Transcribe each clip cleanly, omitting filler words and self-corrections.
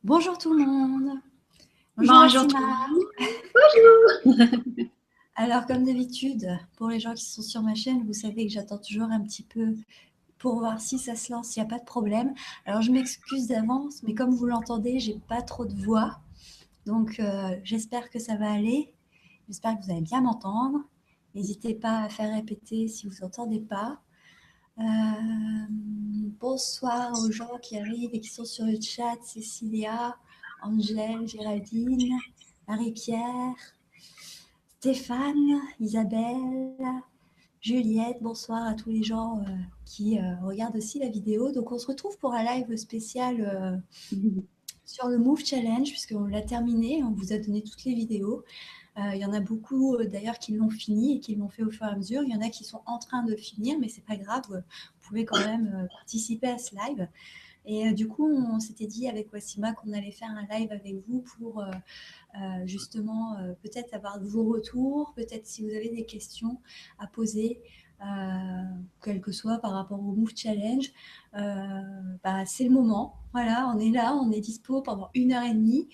Bonjour tout le monde. Bonjour Bonjour tout le Wassima. monde. Bonjour. Alors comme d'habitude, pour les gens qui sont sur ma chaîne, vous savez que j'attends toujours un petit peu pour voir si ça se lance, il n'y a pas de problème. Alors je m'excuse d'avance, mais comme vous l'entendez, j'ai pas trop de voix. Donc j'espère que ça va aller. J'espère que vous allez bien m'entendre. N'hésitez pas à faire répéter si vous n'entendez pas. Bonsoir aux gens qui arrivent et qui sont sur le chat. Cécilia, Angèle, Géraldine, Marie-Pierre, Stéphane, Isabelle, Juliette. Bonsoir à tous les gens qui regardent aussi la vidéo. Donc on se retrouve pour un live spécial sur le Move Challenge puisqu'on l'a terminé. On vous a donné toutes les vidéos. Il y en a beaucoup d'ailleurs qui l'ont fini et qui l'ont fait au fur et à mesure. Il y en a qui sont en train de le finir, mais c'est pas grave. Vous pouvez quand même participer à ce live. Et du coup, on s'était dit avec Wassima qu'on allait faire un live avec vous pour justement peut-être avoir vos retours, peut-être si vous avez des questions à poser, quel que soit par rapport au Move Challenge. C'est le moment. Voilà, on est là, on est dispo pendant 1h30.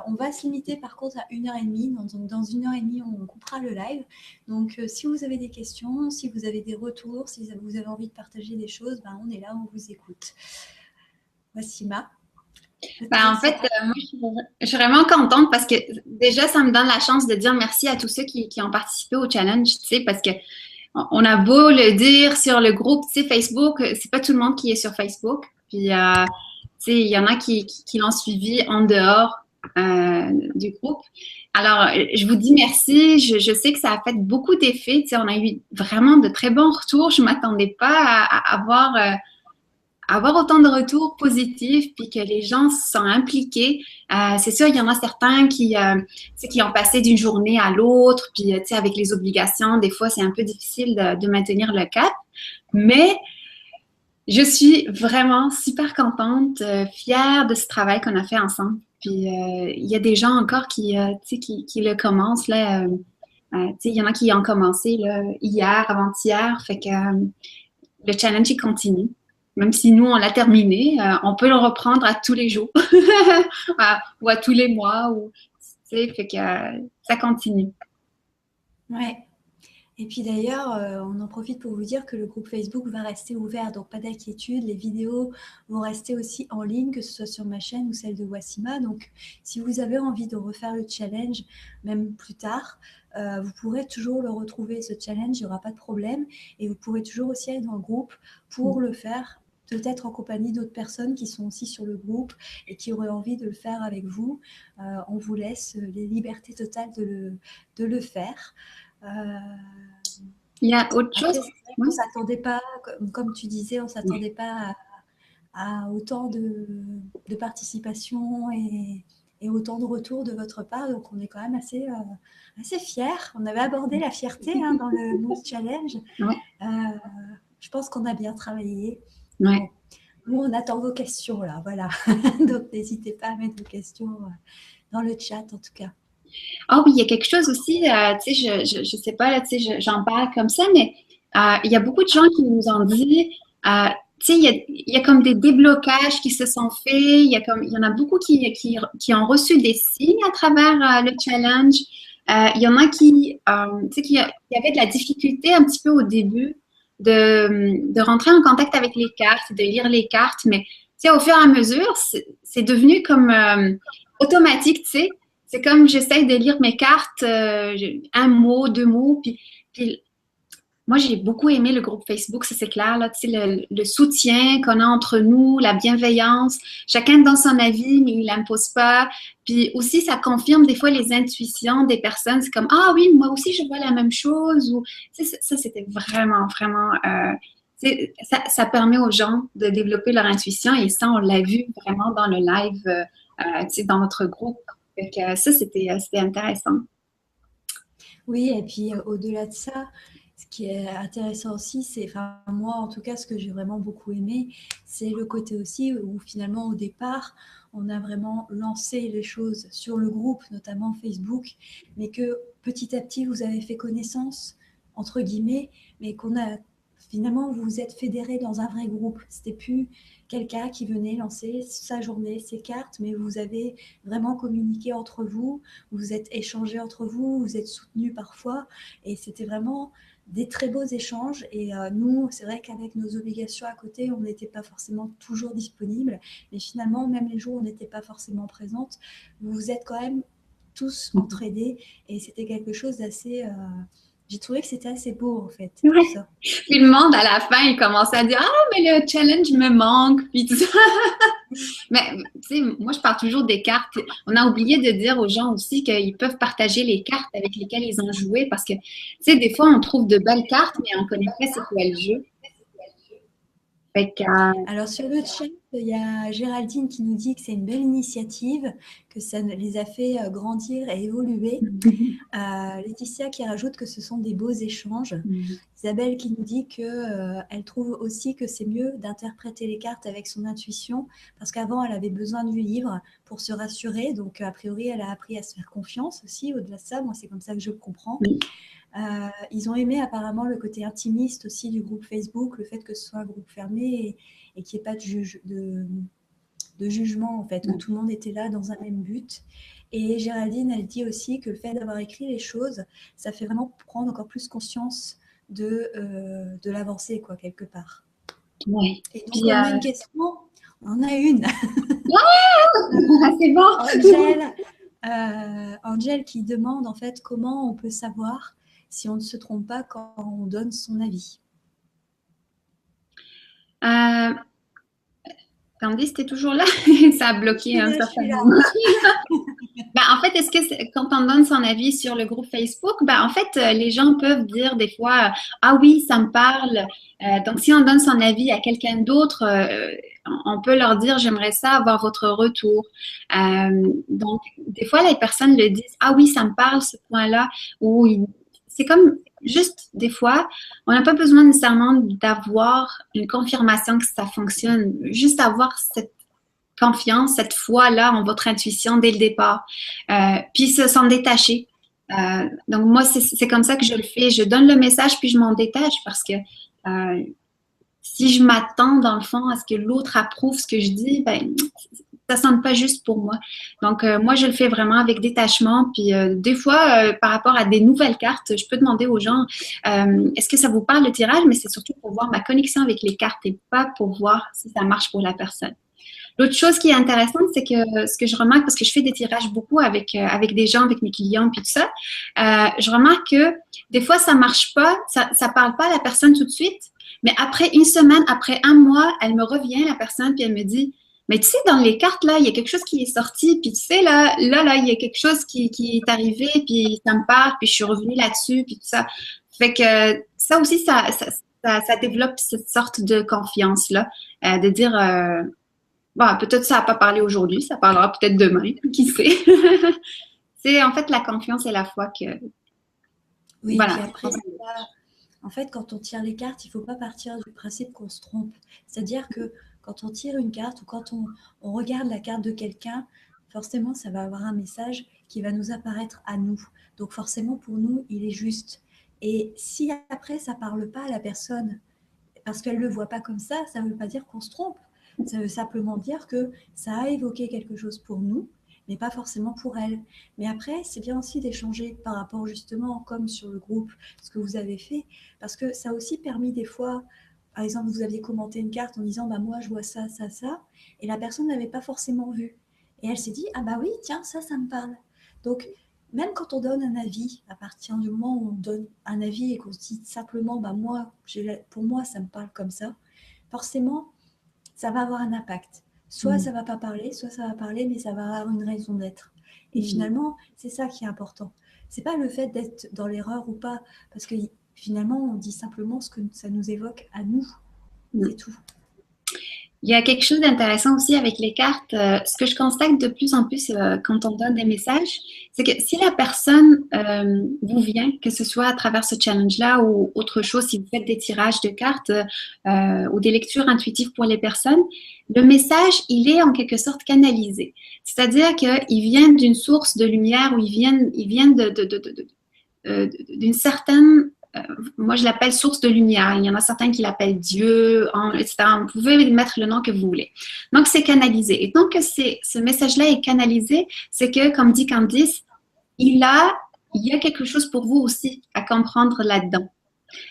On va se limiter par contre à 1h30. Dans 1h30, on coupera le live. Donc, si vous avez des questions, si vous avez des retours, si vous avez envie de partager des choses, on est là, on vous écoute. Wassima. Moi, je suis vraiment contente parce que déjà, ça me donne la chance de dire merci à tous ceux qui ont participé au challenge, tu sais, parce que on a beau le dire sur le groupe, tu sais, Facebook, c'est pas tout le monde qui est sur Facebook. Puis, tu sais, il y en a qui l'ont suivi en dehors du groupe. Alors, je vous dis merci. Je sais que ça a fait beaucoup d'effets. Tu sais, on a eu vraiment de très bons retours. Je m'attendais pas à avoir autant de retours positifs puis que les gens se sont impliqués. C'est sûr, il y en a certains qui ont passé d'une journée à l'autre, puis avec les obligations, des fois, c'est un peu difficile de maintenir le cap. Mais je suis vraiment super contente, fière de ce travail qu'on a fait ensemble. Puis il y a des gens encore qui le commencent là. Il y en a qui ont commencé là, hier, avant-hier. Fait que le challenge, il continue. Même si nous, on l'a terminé, on peut le reprendre à tous les jours ou à tous les mois. Fait que ça continue. Ouais. Et puis d'ailleurs, on en profite pour vous dire que le groupe Facebook va rester ouvert, donc pas d'inquiétude, les vidéos vont rester aussi en ligne, que ce soit sur ma chaîne ou celle de Wassima. Donc si vous avez envie de refaire le challenge, même plus tard, vous pourrez toujours le retrouver, ce challenge, il n'y aura pas de problème. Et vous pourrez toujours aussi aller dans le groupe pour le faire, peut-être en compagnie d'autres personnes qui sont aussi sur le groupe et qui auraient envie de le faire avec vous. On vous laisse les libertés totales de le faire. Il y a autre chose? Après, c'est vrai qu'on Oui. ne s'attendait pas, comme tu disais, on ne s'attendait pas à autant de participation et autant de retours de votre part. Donc, on est quand même assez fiers. On avait abordé la fierté dans le Move Challenge. Ouais. Je pense qu'on a bien travaillé. Ouais. Bon, nous, on attend vos questions là, voilà. Donc, n'hésitez pas à mettre vos questions dans le chat, en tout cas. Ah oui, il y a quelque chose aussi, tu sais, je sais pas, là, tu sais, j'en parle comme ça, mais il y a beaucoup de gens qui nous ont dit, tu sais, il y a comme des déblocages qui se sont faits, il y en a beaucoup qui ont reçu des signes à travers le challenge. Il y en a tu sais, qui avaient de la difficulté un petit peu au début de rentrer en contact avec les cartes, de lire les cartes, mais tu sais, au fur et à mesure, c'est devenu comme automatique, tu sais. C'est comme j'essaye de lire mes cartes, un mot, deux mots, puis moi j'ai beaucoup aimé le groupe Facebook, ça c'est clair, là, tu sais, le soutien qu'on a entre nous, la bienveillance, chacun donne son avis, mais il l'impose pas. Puis aussi, ça confirme des fois les intuitions des personnes. C'est comme, ah oui, moi aussi je vois la même chose. Ou, tu sais, ça c'était vraiment, vraiment, ça permet aux gens de développer leur intuition et ça, on l'a vu vraiment dans le live, tu sais, dans notre groupe. Fait que ça, c'était intéressant. Oui, et puis au-delà de ça, ce qui est intéressant aussi, c'est, enfin moi en tout cas, ce que j'ai vraiment beaucoup aimé, c'est le côté aussi où finalement au départ, on a vraiment lancé les choses sur le groupe, notamment Facebook, mais que petit à petit vous avez fait connaissance, entre guillemets, mais qu'on a finalement, vous vous êtes fédérés dans un vrai groupe. C'était plus quelqu'un qui venait lancer sa journée, ses cartes, mais vous avez vraiment communiqué entre vous, vous êtes échangés entre vous, vous êtes soutenus parfois, et c'était vraiment des très beaux échanges. Et nous, c'est vrai qu'avec nos obligations à côté, on n'était pas forcément toujours disponibles, mais finalement, même les jours où on n'était pas forcément présente, vous vous êtes quand même tous entraidés, et c'était quelque chose d'assez... j'ai trouvé que c'était assez beau, en fait, tout Ouais. ça. Puis le monde, à la fin, il commençait à dire, ah, mais le challenge me manque, puis tout ça. Mais, tu sais, moi, je parle toujours des cartes. On a oublié de dire aux gens aussi qu'ils peuvent partager les cartes avec lesquelles ils ont joué parce que, tu sais, des fois, on trouve de belles cartes, mais on ne connaît pas c'est quoi le jeu. Fait que, Alors sur le chat, il y a Géraldine qui nous dit que c'est une belle initiative, que ça les a fait grandir et évoluer. Laetitia qui rajoute que ce sont des beaux échanges. Isabelle qui nous dit qu'elle trouve aussi que c'est mieux d'interpréter les cartes avec son intuition, parce qu'avant, elle avait besoin du livre pour se rassurer. Donc, a priori, elle a appris à se faire confiance aussi. Au-delà de ça, moi, c'est comme ça que je le comprends. Ils ont aimé apparemment le côté intimiste aussi du groupe Facebook, le fait que ce soit un groupe fermé et qu'il n'y ait pas de jugement, en fait, que tout le monde était là dans un même but. Et Géraldine, elle dit aussi que le fait d'avoir écrit les choses, ça fait vraiment prendre encore plus conscience de l'avancée, quoi, quelque part. ouais. Et donc, on a une question. On en a une. C'est bon. Angèle qui demande en fait comment on peut savoir si on ne se trompe pas quand on donne son avis. Candice, t'es toujours là? Ça a bloqué un certain moment. Ben, en fait, est-ce que quand on donne son avis sur le groupe Facebook, ben, en fait, les gens peuvent dire des fois, ah oui, ça me parle. Donc, si on donne son avis à quelqu'un d'autre, on peut leur dire, j'aimerais ça avoir votre retour. Donc, des fois, les personnes le disent, ah oui, ça me parle ce point-là. Ou c'est comme juste des fois, on n'a pas besoin nécessairement d'avoir une confirmation que ça fonctionne, juste avoir cette confiance, cette foi-là en votre intuition dès le départ. Puis s'en détacher. Donc moi, c'est comme ça que je le fais. Je donne le message, puis je m'en détache parce que si je m'attends, dans le fond, à ce que l'autre approuve ce que je dis, ben ça sonne pas juste pour moi. Donc, moi, je le fais vraiment avec détachement. Puis, des fois, par rapport à des nouvelles cartes, je peux demander aux gens, est-ce que ça vous parle le tirage? Mais c'est surtout pour voir ma connexion avec les cartes et pas pour voir si ça marche pour la personne. L'autre chose qui est intéressante, c'est que ce que je remarque, parce que je fais des tirages beaucoup avec des gens, avec mes clients, puis tout ça, je remarque que des fois, ça marche pas, ça parle pas à la personne tout de suite, mais après une semaine, après un mois, elle me revient, la personne, puis elle me dit, mais tu sais, dans les cartes, là, il y a quelque chose qui est sorti, puis tu sais, là, il y a quelque chose qui est arrivé, puis ça me parle, puis je suis revenue là-dessus, puis tout ça. Fait que ça aussi, ça développe cette sorte de confiance-là, de dire, bon, peut-être ça n'a pas parlé aujourd'hui, ça parlera peut-être demain, qui sait. C'est en fait la confiance et la foi que... Oui, voilà. Puis après, en fait, quand on tire les cartes, il ne faut pas partir du principe qu'on se trompe. C'est-à-dire que quand on tire une carte ou quand on regarde la carte de quelqu'un, forcément, ça va avoir un message qui va nous apparaître à nous. Donc forcément, pour nous, il est juste. Et si après, ça ne parle pas à la personne, parce qu'elle ne le voit pas comme ça ne veut pas dire qu'on se trompe. Ça veut simplement dire que ça a évoqué quelque chose pour nous, mais pas forcément pour elle. Mais après, c'est bien aussi d'échanger par rapport justement, comme sur le groupe, ce que vous avez fait, parce que ça a aussi permis des fois... Par exemple, vous aviez commenté une carte en disant bah, « moi, je vois ça, ça, ça », et la personne n'avait pas forcément vu. Et elle s'est dit « ah bah oui, tiens, ça me parle ». Donc, même quand on donne un avis, à partir du moment où on donne un avis et qu'on se dit simplement bah, « moi, pour moi, ça me parle comme ça », forcément, ça va avoir un impact. Soit ça ne va pas parler, soit ça va parler, mais ça va avoir une raison d'être. Et finalement, c'est ça qui est important. Ce n'est pas le fait d'être dans l'erreur ou pas, parce que finalement, on dit simplement ce que ça nous évoque à nous. C'est tout. Il y a quelque chose d'intéressant aussi avec les cartes. Ce que je constate de plus en plus quand on donne des messages, c'est que si la personne vous vient, que ce soit à travers ce challenge-là ou autre chose, si vous faites des tirages de cartes ou des lectures intuitives pour les personnes, le message, il est en quelque sorte canalisé. C'est-à-dire qu'il vient d'une source de lumière ou il vient d'une certaine moi je l'appelle source de lumière. Il y en a certains qui l'appellent Dieu, etc. Vous pouvez mettre le nom que vous voulez. Donc, c'est canalisé. Et donc, ce message-là est canalisé, c'est que, comme dit Candice, il y a quelque chose pour vous aussi à comprendre là-dedans.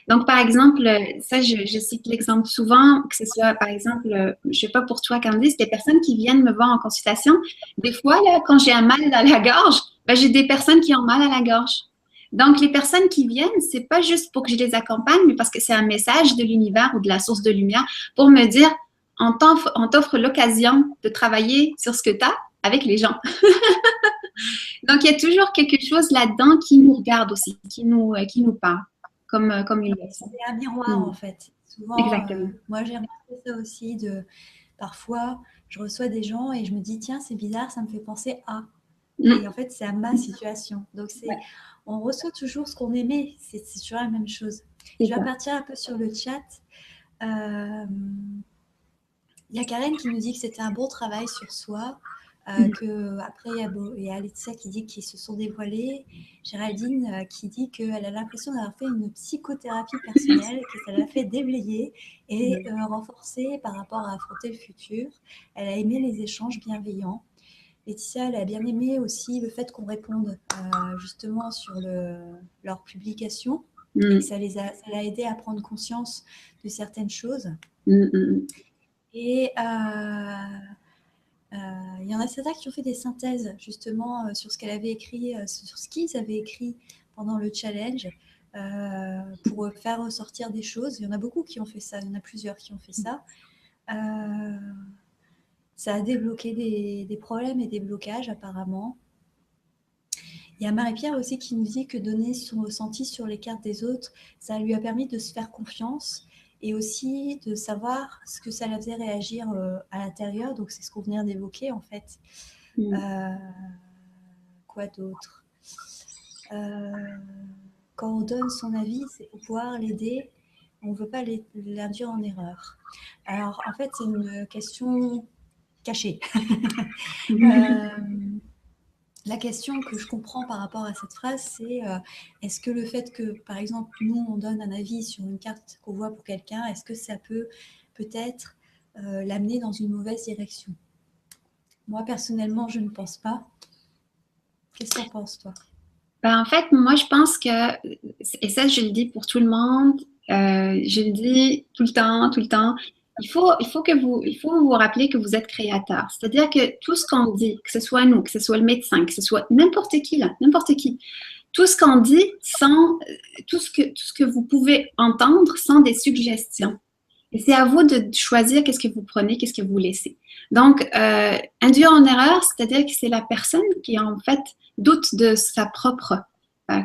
Donc, par exemple, ça, je cite l'exemple souvent, que ce soit, par exemple, je ne sais pas pour toi, Candice, des personnes qui viennent me voir en consultation, des fois, là, quand j'ai un mal dans la gorge, ben, j'ai des personnes qui ont mal à la gorge. Donc, les personnes qui viennent, c'est pas juste pour que je les accompagne, mais parce que c'est un message de l'univers ou de la source de lumière pour me dire, on t'offre l'occasion de travailler sur ce que tu as avec les gens. Donc, il y a toujours quelque chose là-dedans qui nous regarde aussi, qui nous parle, comme une leçon. C'est un miroir, en fait. Souvent, Exactement. moi, j'ai remarqué ça aussi. Parfois, je reçois des gens et je me dis, tiens, c'est bizarre, ça me fait penser à. Et en fait, c'est à ma situation. Donc, on reçoit toujours ce qu'on aimait. C'est toujours la même chose. Je vais partir un peu sur le chat. Il y a Karen qui nous dit que c'était un bon travail sur soi. Après, il y a Alexia qui dit qu'ils se sont dévoilés. Géraldine qui dit qu'elle a l'impression d'avoir fait une psychothérapie personnelle, que ça l'a fait déblayer et renforcer par rapport à affronter le futur. Elle a aimé les échanges bienveillants. Laetitia, elle a bien aimé aussi le fait qu'on réponde justement sur leur publication. Et ça l'a aidé à prendre conscience de certaines choses. Et il y en a certains qui ont fait des synthèses justement sur ce qu'elle avait écrit, sur ce qu'ils avaient écrit pendant le challenge pour faire ressortir des choses. Il y en a beaucoup qui ont fait ça, il y en a plusieurs qui ont fait ça. Ça a débloqué des problèmes et des blocages apparemment. Il y a Marie-Pierre aussi qui nous dit que donner son ressenti sur les cartes des autres, ça lui a permis de se faire confiance et aussi de savoir ce que ça la faisait réagir à l'intérieur. Donc, c'est ce qu'on vient d'évoquer, en fait. Quoi d'autre ? Quand on donne son avis, c'est pour pouvoir l'aider. On ne veut pas l'induire en erreur. Alors, en fait, c'est une question cachée. La question que je comprends par rapport à cette phrase, c'est est-ce que le fait que, par exemple, nous, on donne un avis sur une carte qu'on voit pour quelqu'un, est-ce que ça peut peut-être l'amener dans une mauvaise direction ? Moi, personnellement, je ne pense pas. Qu'est-ce que tu en penses, toi ? Ben, en fait, moi, je pense que, et ça, je le dis pour tout le monde, je le dis tout le temps, il faut vous rappeler que vous êtes créateur. C'est-à-dire que tout ce qu'on dit, que ce soit nous, que ce soit le médecin, que ce soit n'importe qui, tout ce qu'on dit tout ce que vous pouvez entendre sans des suggestions. Et c'est à vous de choisir qu'est-ce que vous prenez, qu'est-ce que vous laissez. Donc, induire en erreur, c'est-à-dire que c'est la personne qui, en fait, doute de sa propre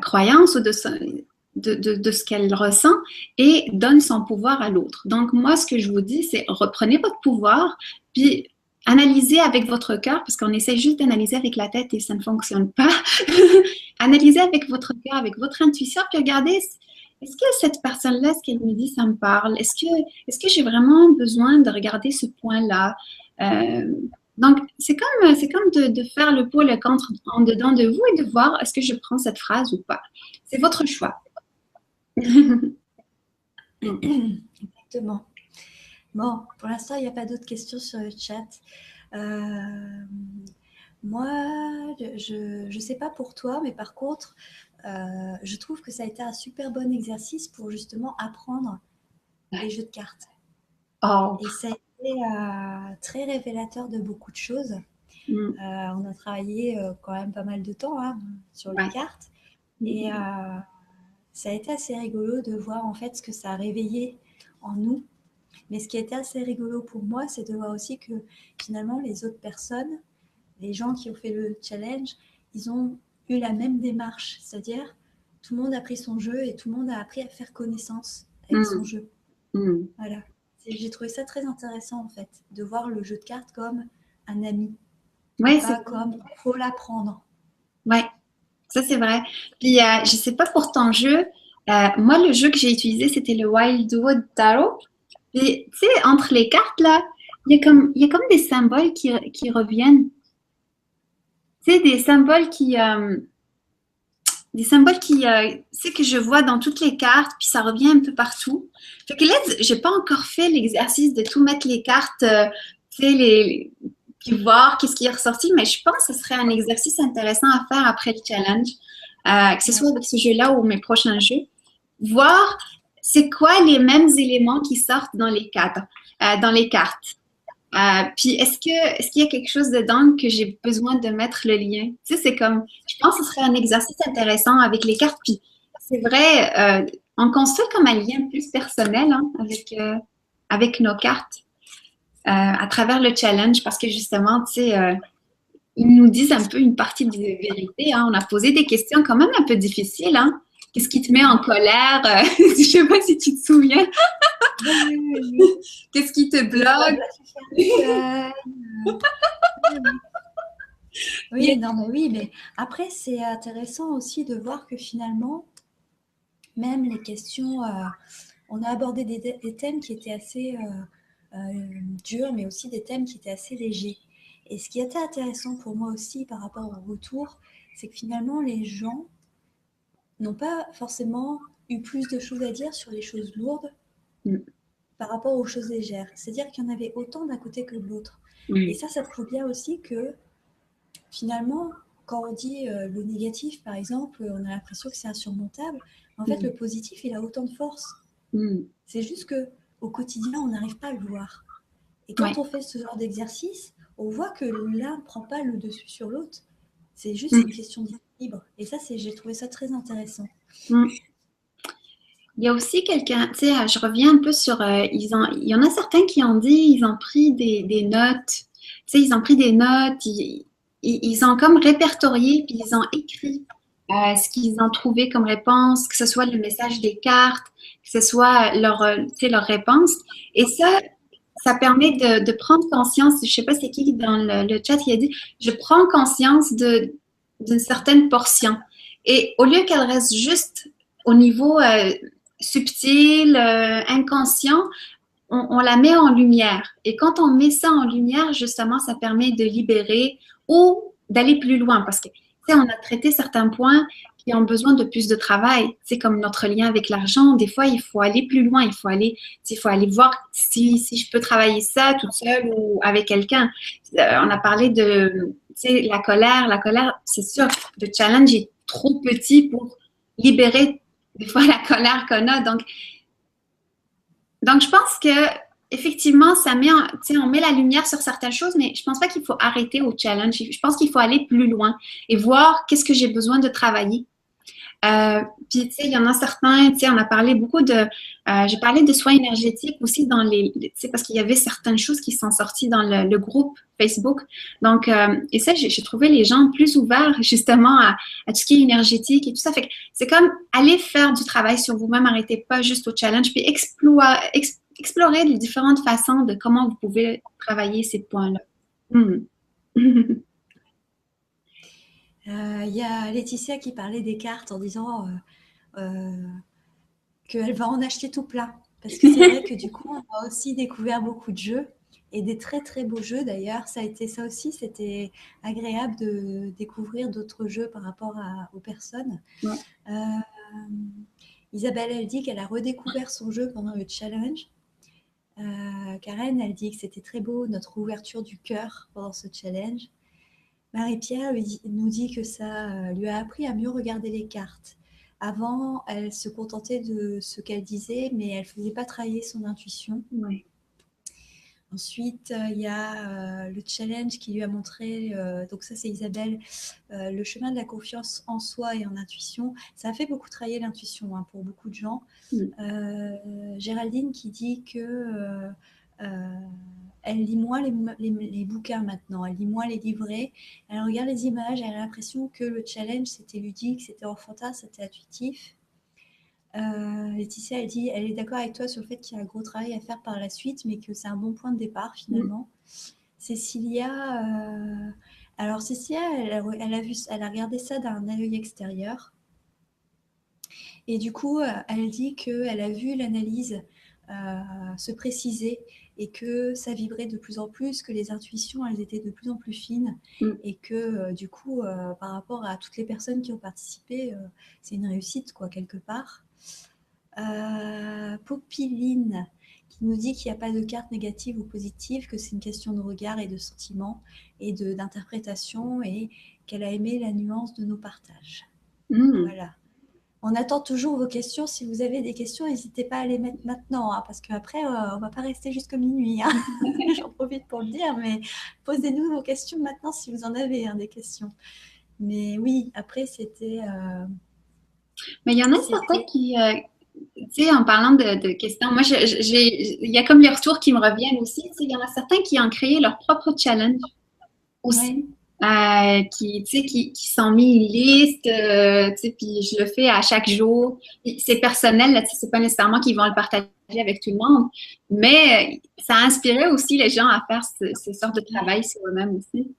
croyance ou de ce qu'elle ressent et donne son pouvoir à l'autre. Donc, moi, ce que je vous dis, c'est reprenez votre pouvoir, puis analysez avec votre cœur, parce qu'on essaie juste d'analyser avec la tête et ça ne fonctionne pas. Analysez avec votre cœur, avec votre intuition, puis regardez, est-ce que cette personne-là, ce qu'elle me dit, ça me parle? Est-ce que j'ai vraiment besoin de regarder ce point-là? Donc, c'est comme de faire le pour et le contre en dedans de vous et de voir est-ce que je prends cette phrase ou pas. C'est votre choix. Exactement. Bon, pour l'instant, il n'y a pas d'autres questions sur le chat. Moi, je ne sais pas pour toi, mais par contre, je trouve que ça a été un super bon exercice pour justement apprendre les jeux de cartes. Oh. Et ça a été très révélateur de beaucoup de choses. On a travaillé quand même pas mal de temps sur les cartes. Et ça a été assez rigolo de voir en fait ce que ça a réveillé en nous. Mais ce qui a été assez rigolo pour moi, c'est de voir aussi que finalement les autres personnes, les gens qui ont fait le challenge, ils ont eu la même démarche. C'est-à-dire, tout le monde a pris son jeu et tout le monde a appris à faire connaissance avec son jeu. Voilà. J'ai trouvé ça très intéressant en fait, de voir le jeu de cartes comme un ami. Ouais, pas comme il faut l'apprendre. Ouais, ça c'est vrai. Puis je sais pas pour ton jeu, moi le jeu que j'ai utilisé c'était le Wildwood Tarot. Puis tu sais entre les cartes là, il y a comme des symboles qui reviennent. Tu sais des symboles qui des symboles qui, c'est que je vois dans toutes les cartes, puis ça revient un peu partout. Fait que là, j'ai pas encore fait l'exercice de tout mettre les cartes, tu sais, puis voir qu'est-ce qui est ressorti, mais je pense que ce serait un exercice intéressant à faire après le challenge, que ce Ouais. soit avec ce jeu-là ou mes prochains jeux. Voir c'est quoi les mêmes éléments qui sortent dans les cadres, dans les cartes. Puis est-ce qu'il y a quelque chose dedans que j'ai besoin de mettre le lien? Tu sais, c'est comme, je pense que ce serait un exercice intéressant avec les cartes. Puis c'est vrai, on construit comme un lien plus personnel hein, avec nos cartes à travers le challenge parce que justement, tu sais, ils nous disent un peu une partie de vérité. Hein. On a posé des questions quand même un peu difficiles. Hein. Qu'est-ce qui te met en colère? Je sais pas si tu te souviens. Oui, oui, oui, oui. Qu'est-ce qui te Des fois, bloque? bah, tu fais un oui, oui. Oui, non, mais oui, mais après, c'est intéressant aussi de voir que finalement, même les questions, on a abordé des thèmes qui étaient assez durs, mais aussi des thèmes qui étaient assez légers. Et ce qui était intéressant pour moi aussi par rapport au retour, c'est que finalement, les gens n'ont pas forcément eu plus de choses à dire sur les choses lourdes par rapport aux choses légères. C'est-à-dire qu'il y en avait autant d'un côté que de l'autre. Et Oui. ça prouve bien aussi que finalement, quand on dit le négatif, par exemple, on a l'impression que c'est insurmontable. En fait, le positif, il a autant de force. Mm. C'est juste que au quotidien, on n'arrive pas à le voir. Et quand Ouais. on fait ce genre d'exercice, on voit que l'un ne prend pas le dessus sur l'autre. C'est juste une Mm. question d'équilibre. Et ça, j'ai trouvé ça très intéressant. Mm. Il y a aussi quelqu'un, tu sais, je reviens un peu sur, il y en a certains qui ont dit, ils ont pris des notes, tu sais, ils ont pris des notes, ils ont comme répertorié, puis ils ont écrit ce qu'ils ont trouvé comme réponse, que ce soit le message des cartes, que ce soit leur, tu sais, leur réponse. Et ça permet de prendre conscience, je sais pas c'est qui dans le chat qui a dit, je prends conscience d'une certaine portion. Et au lieu qu'elle reste juste au niveau subtil, inconscient, on la met en lumière. Et quand on met ça en lumière, justement, ça permet de libérer ou d'aller plus loin parce que, tu sais, on a traité certains points qui ont besoin de plus de travail. C'est comme notre lien avec l'argent. Des fois, il faut aller plus loin. Il faut aller voir si je peux travailler ça toute seule ou avec quelqu'un. On a parlé de, tu sais, la colère. La colère, c'est sûr, le challenge est trop petit pour libérer des fois la colère qu'on a. Donc, je pense que effectivement, on met la lumière sur certaines choses, mais je pense pas qu'il faut arrêter au challenge. Je pense qu'il faut aller plus loin et voir qu'est-ce que j'ai besoin de travailler. Puis, tu sais, il y en a certains, tu sais, on a parlé beaucoup j'ai parlé de soins énergétiques aussi tu sais, parce qu'il y avait certaines choses qui sont sorties dans le groupe Facebook. Donc, et ça, j'ai trouvé les gens plus ouverts justement à tout ce qui est énergétique et tout ça. Fait que c'est comme aller faire du travail sur vous-même, arrêtez pas juste au challenge, puis explorer les différentes façons de comment vous pouvez travailler ces points-là. Hmm. Il y a Laetitia qui parlait des cartes en disant qu'elle va en acheter tout plein. Parce que c'est vrai que du coup, on a aussi découvert beaucoup de jeux et des très très beaux jeux d'ailleurs. Ça a été ça aussi, c'était agréable de découvrir d'autres jeux par rapport aux personnes. Ouais. Isabelle, elle dit qu'elle a redécouvert son jeu pendant le challenge. Karen, elle dit que c'était très beau, notre ouverture du cœur pendant ce challenge. Marie-Pierre nous dit que ça lui a appris à mieux regarder les cartes. Avant, elle se contentait de ce qu'elle disait, mais elle ne faisait pas travailler son intuition. Ouais. Ensuite, il y a le challenge qui lui a montré, donc ça c'est Isabelle, le chemin de la confiance en soi et en intuition. Ça a fait beaucoup travailler l'intuition hein, pour beaucoup de gens. Géraldine qui dit que elle lit moins les bouquins maintenant, elle lit moins les livrets, elle regarde les images, elle a l'impression que le challenge c'était ludique, c'était enfantin, c'était intuitif. Laetitia, elle dit, elle est d'accord avec toi sur le fait qu'il y a un gros travail à faire par la suite, mais que c'est un bon point de départ finalement. Cécilia, alors Cécilia, elle a regardé ça d'un œil extérieur. Et du coup, elle dit qu'elle a vu l'analyse se préciser et que ça vibrait de plus en plus, que les intuitions, elles étaient de plus en plus fines et que du coup, par rapport à toutes les personnes qui ont participé, c'est une réussite, quoi, quelque part. Popiline qui nous dit qu'il n'y a pas de carte négative ou positive, que c'est une question de regard et de sentiment et d'interprétation et qu'elle a aimé la nuance de nos partages. Voilà. On attend toujours vos questions. Si vous avez des questions, n'hésitez pas à les mettre maintenant, hein, parce qu'après, on ne va pas rester jusqu'à minuit. Hein. J'en profite pour le dire, mais posez-nous vos questions maintenant si vous en avez, hein, des questions. Mais oui, après, c'était... Mais il y en a certains qui, tu sais, en parlant de questions, moi, il y a comme les retours qui me reviennent aussi. Tu sais, il y en a certains qui ont créé leur propre challenge aussi. Ouais. Tu sais, qui sont mis une liste, tu sais, puis je le fais à chaque jour. C'est personnel, là, tu sais, c'est pas nécessairement qu'ils vont le partager avec tout le monde, mais ça a inspiré aussi les gens à faire ce sorte de travail sur eux-mêmes aussi.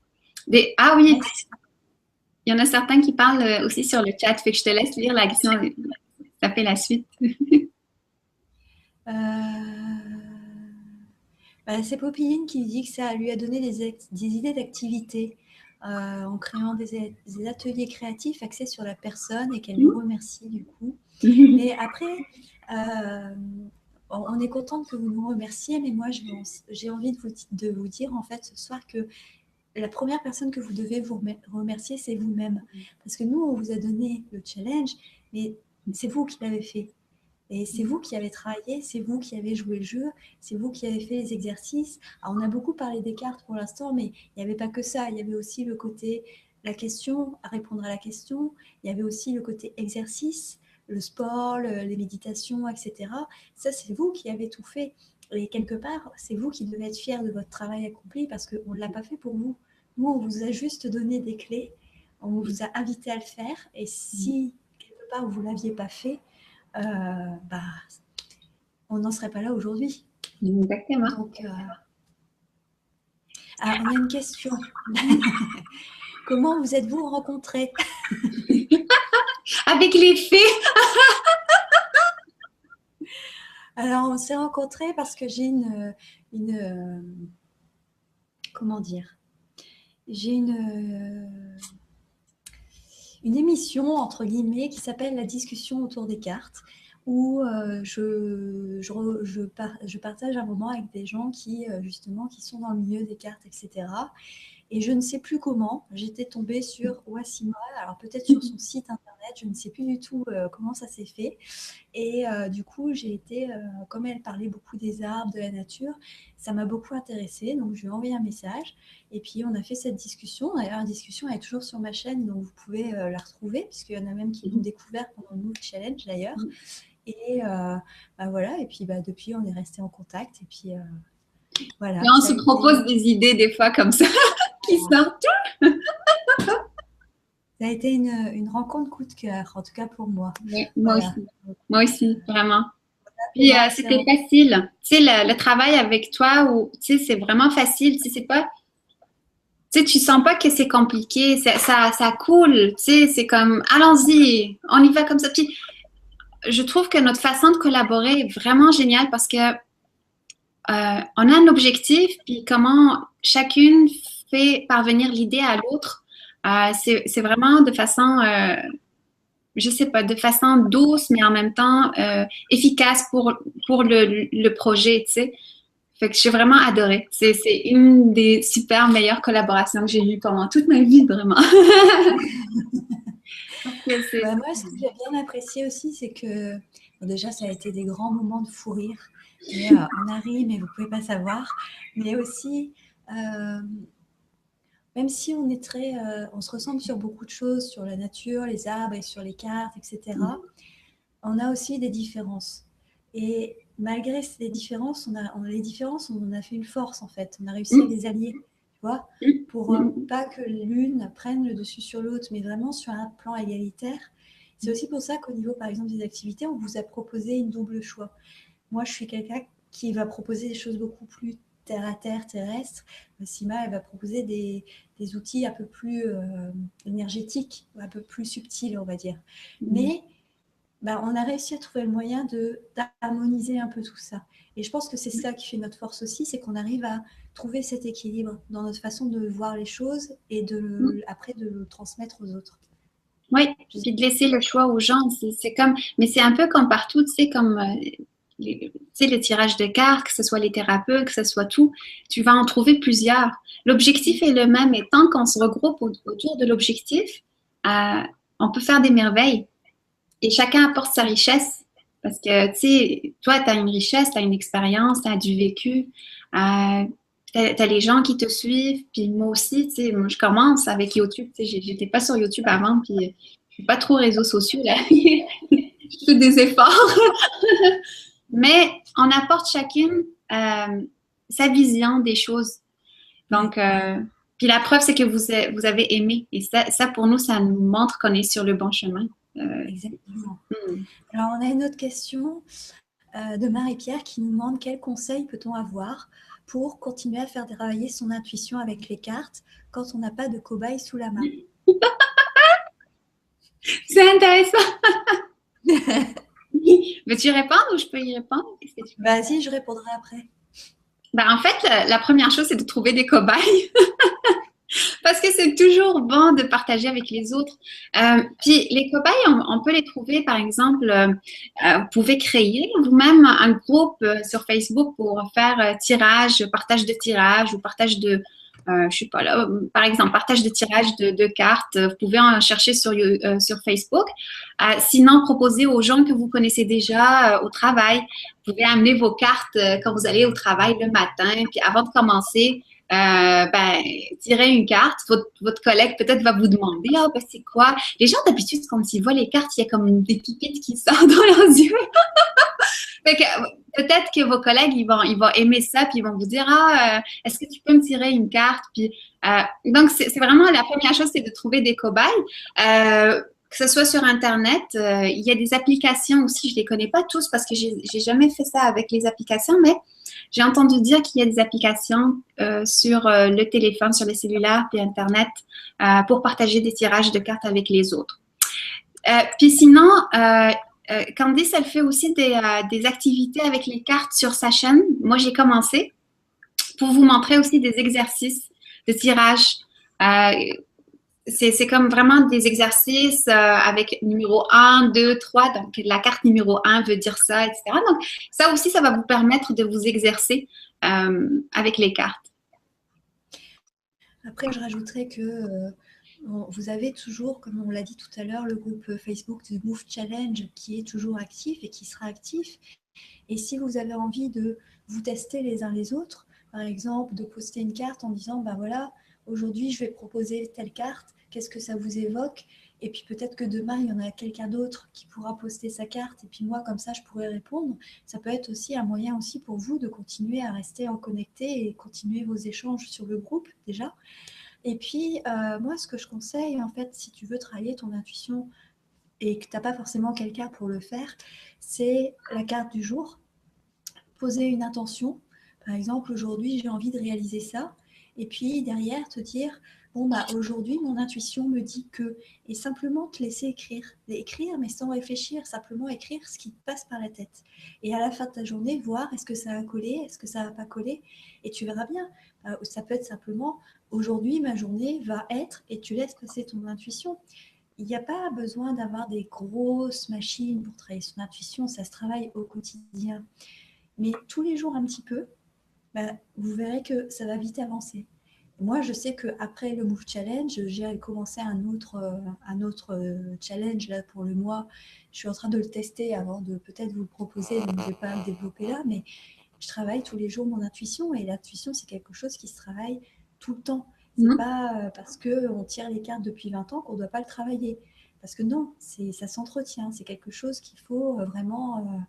Ah oui, il y en a certains qui parlent aussi sur le chat, fait que je te laisse lire la question, ça fait la suite. C'est Popiline qui dit que ça lui a donné des idées d'activités en créant des ateliers créatifs axés sur la personne et qu'elle nous remercie du coup. Mais après, on est contente que vous nous remerciez, mais moi j'ai envie de vous dire en fait ce soir que la première personne que vous devez vous remercier, c'est vous-même. Parce que nous, on vous a donné le challenge, mais c'est vous qui l'avez fait. Et c'est vous qui avez travaillé, c'est vous qui avez joué le jeu, c'est vous qui avez fait les exercices. Alors, on a beaucoup parlé des cartes pour l'instant, mais il n'y avait pas que ça. Il y avait aussi le côté, la question, à répondre à la question. Il y avait aussi le côté exercice, le sport, les méditations, etc. Ça, c'est vous qui avez tout fait. Et quelque part, c'est vous qui devez être fiers de votre travail accompli parce qu'on ne l'a pas fait pour vous. Nous, on vous a juste donné des clés, on vous a invité à le faire. Et si, quelque part, vous ne l'aviez pas fait, on n'en serait pas là aujourd'hui. Exactement. Donc, alors, il y a une question. Comment vous êtes-vous rencontrés? Avec les fées. Alors, on s'est rencontrés parce que j'ai comment dire? J'ai une émission, entre guillemets, qui s'appelle La discussion autour des cartes, où je partage un moment avec des gens qui, justement, qui sont dans le milieu des cartes, etc. Et je ne sais plus comment, j'étais tombée sur Wassima, alors peut-être sur son site internet, je ne sais plus du tout comment ça s'est fait. Et du coup, j'ai été, comme elle parlait beaucoup des arbres, de la nature, ça m'a beaucoup intéressée, donc je lui ai envoyé un message. Et puis, on a fait cette discussion. D'ailleurs, la discussion est toujours sur ma chaîne, donc vous pouvez la retrouver, puisqu'il y en a même qui l'ont découvert pendant le Move Challenge, d'ailleurs. Et voilà, et puis depuis, on est resté en contact. Et puis, voilà. Et on se propose des idées des fois comme ça qui sortent. Ça a été une rencontre coup de cœur, en tout cas pour moi. Oui, moi aussi. Moi aussi, vraiment. Puis c'était facile. Tu sais, le travail avec toi, tu sais, c'est vraiment facile. Tu sais, c'est pas. Tu sais, tu sens pas que c'est compliqué. Ça coule. Tu sais, c'est comme, allons-y, on y va comme ça. Puis, je trouve que notre façon de collaborer est vraiment géniale parce que on a un objectif, puis comment chacune fait parvenir l'idée à l'autre. C'est vraiment de façon, je sais pas, de façon douce, mais en même temps efficace pour le projet, tu sais. Fait que j'ai vraiment adoré. C'est une des super meilleures collaborations que j'ai eues pendant toute ma vie, vraiment. Moi, ce que j'ai bien apprécié aussi, c'est que bon, déjà, ça a été des grands moments de fou rire. Mais, on a ri, mais vous ne pouvez pas savoir. Mais aussi, même si on est on se ressemble sur beaucoup de choses, sur la nature, les arbres et sur les cartes, etc., on a aussi des différences. Et malgré ces différences, on en a fait une force, en fait. On a réussi à les allier, tu vois, pour pas que l'une prenne le dessus sur l'autre, mais vraiment sur un plan égalitaire. C'est aussi pour ça qu'au niveau, par exemple, des activités, on vous a proposé une double choix. Moi, je suis quelqu'un qui va proposer des choses beaucoup plus terre-à-terre, terrestres. Sima, elle va proposer des outils un peu plus énergétiques, un peu plus subtils, on va dire. Mais on a réussi à trouver le moyen d'harmoniser un peu tout ça. Et je pense que c'est ça qui fait notre force aussi, c'est qu'on arrive à trouver cet équilibre dans notre façon de voir les choses et après de le transmettre aux autres. Oui, puis de laisser le choix aux gens. C'est comme, mais c'est un peu comme partout, tu sais, comme tu sais, le tirage de cartes, que ce soit les thérapeutes, que ce soit tout, tu vas en trouver plusieurs. L'objectif est le même, et tant qu'on se regroupe autour de l'objectif, euh, on peut faire des merveilles. Et chacun apporte sa richesse. Parce que, tu sais, toi, tu as une richesse, tu as une expérience, tu as du vécu, tu as les gens qui te suivent. Puis moi aussi, tu sais, moi, je commence avec YouTube. Tu sais, j'étais pas sur YouTube avant, puis je suis pas trop réseaux sociaux, là. Je fais des efforts. Mais on apporte chacune sa vision des choses. Donc, puis la preuve, c'est que vous avez aimé. Et ça, pour nous, ça nous montre qu'on est sur le bon chemin. Exactement. Alors, on a une autre question de Marie-Pierre qui nous demande quels conseils peut-on avoir pour continuer à faire travailler son intuition avec les cartes quand on n'a pas de cobaye sous la main. C'est intéressant. Veux-tu répondre ou je peux y répondre? Vas-y, je répondrai après. En fait, la première chose, c'est de trouver des cobayes. Parce que c'est toujours bon de partager avec les autres. Puis les cobayes, on peut les trouver, par exemple, vous pouvez créer vous-même un groupe sur Facebook pour faire tirage, partage de tirage ou partage de, je sais pas là, par exemple, partage de tirage de cartes. Vous pouvez en chercher sur Facebook. Sinon, proposez aux gens que vous connaissez déjà au travail. Vous pouvez amener vos cartes quand vous allez au travail le matin. Puis avant de commencer, tirez une carte. Votre collègue peut-être va vous demander, ah, ben c'est quoi? Les gens d'habitude, quand ils voient les cartes, il y a comme des pipites qui sortent dans leurs yeux. Fait que, peut-être que vos collègues, ils vont aimer ça, puis ils vont vous dire, ah, est-ce que tu peux me tirer une carte? Puis, donc, c'est vraiment la première chose, c'est de trouver des cobayes. Que ce soit sur Internet, il y a des applications aussi, je ne les connais pas tous parce que j'ai jamais fait ça avec les applications, mais j'ai entendu dire qu'il y a des applications sur le téléphone, sur les cellulaires, puis Internet, pour partager des tirages de cartes avec les autres. Puis sinon, Candice, elle fait aussi des activités avec les cartes sur sa chaîne. Moi, j'ai commencé pour vous montrer aussi des exercices de tirage. C'est comme vraiment des exercices avec numéro 1, 2, 3. Donc, la carte numéro 1 veut dire ça, etc. Donc, ça aussi, ça va vous permettre de vous exercer avec les cartes. Après, je rajouterais que vous avez toujours, comme on l'a dit tout à l'heure, le groupe Facebook de Move Challenge qui est toujours actif et qui sera actif. Et si vous avez envie de vous tester les uns les autres, par exemple, de poster une carte en disant, ben voilà, aujourd'hui, je vais proposer telle carte, qu'est-ce que ça vous évoque? Et puis peut-être que demain, il y en a quelqu'un d'autre qui pourra poster sa carte, et puis moi, comme ça, je pourrais répondre. Ça peut être aussi un moyen aussi pour vous de continuer à rester en connecté et continuer vos échanges sur le groupe, déjà. Et puis, moi, ce que je conseille, en fait, si tu veux travailler ton intuition et que tu n'as pas forcément quelqu'un pour le faire, c'est la carte du jour. Poser une intention. Par exemple, aujourd'hui, j'ai envie de réaliser ça. Et puis, derrière, te dire, bon, bah, aujourd'hui, mon intuition me dit que... Et simplement te laisser écrire. Écrire, mais sans réfléchir. Simplement écrire ce qui te passe par la tête. Et à la fin de ta journée, voir est-ce que ça a collé, est-ce que ça n'a pas collé. Et tu verras bien. Ça peut être simplement, aujourd'hui, ma journée va être... Et tu laisses passer ton intuition. Il n'y a pas besoin d'avoir des grosses machines pour travailler son intuition. Ça se travaille au quotidien. Mais tous les jours un petit peu, vous verrez que ça va vite avancer. Moi, je sais qu'après le Move Challenge, j'ai commencé un autre challenge là, pour le mois. Je suis en train de le tester avant de peut-être vous le proposer, donc je ne vais pas le développer là, mais je travaille tous les jours mon intuition, et l'intuition, c'est quelque chose qui se travaille tout le temps. Ce n'est pas parce qu'on tire les cartes depuis 20 ans qu'on ne doit pas le travailler. Parce que non, ça s'entretient, c'est quelque chose qu'il faut vraiment...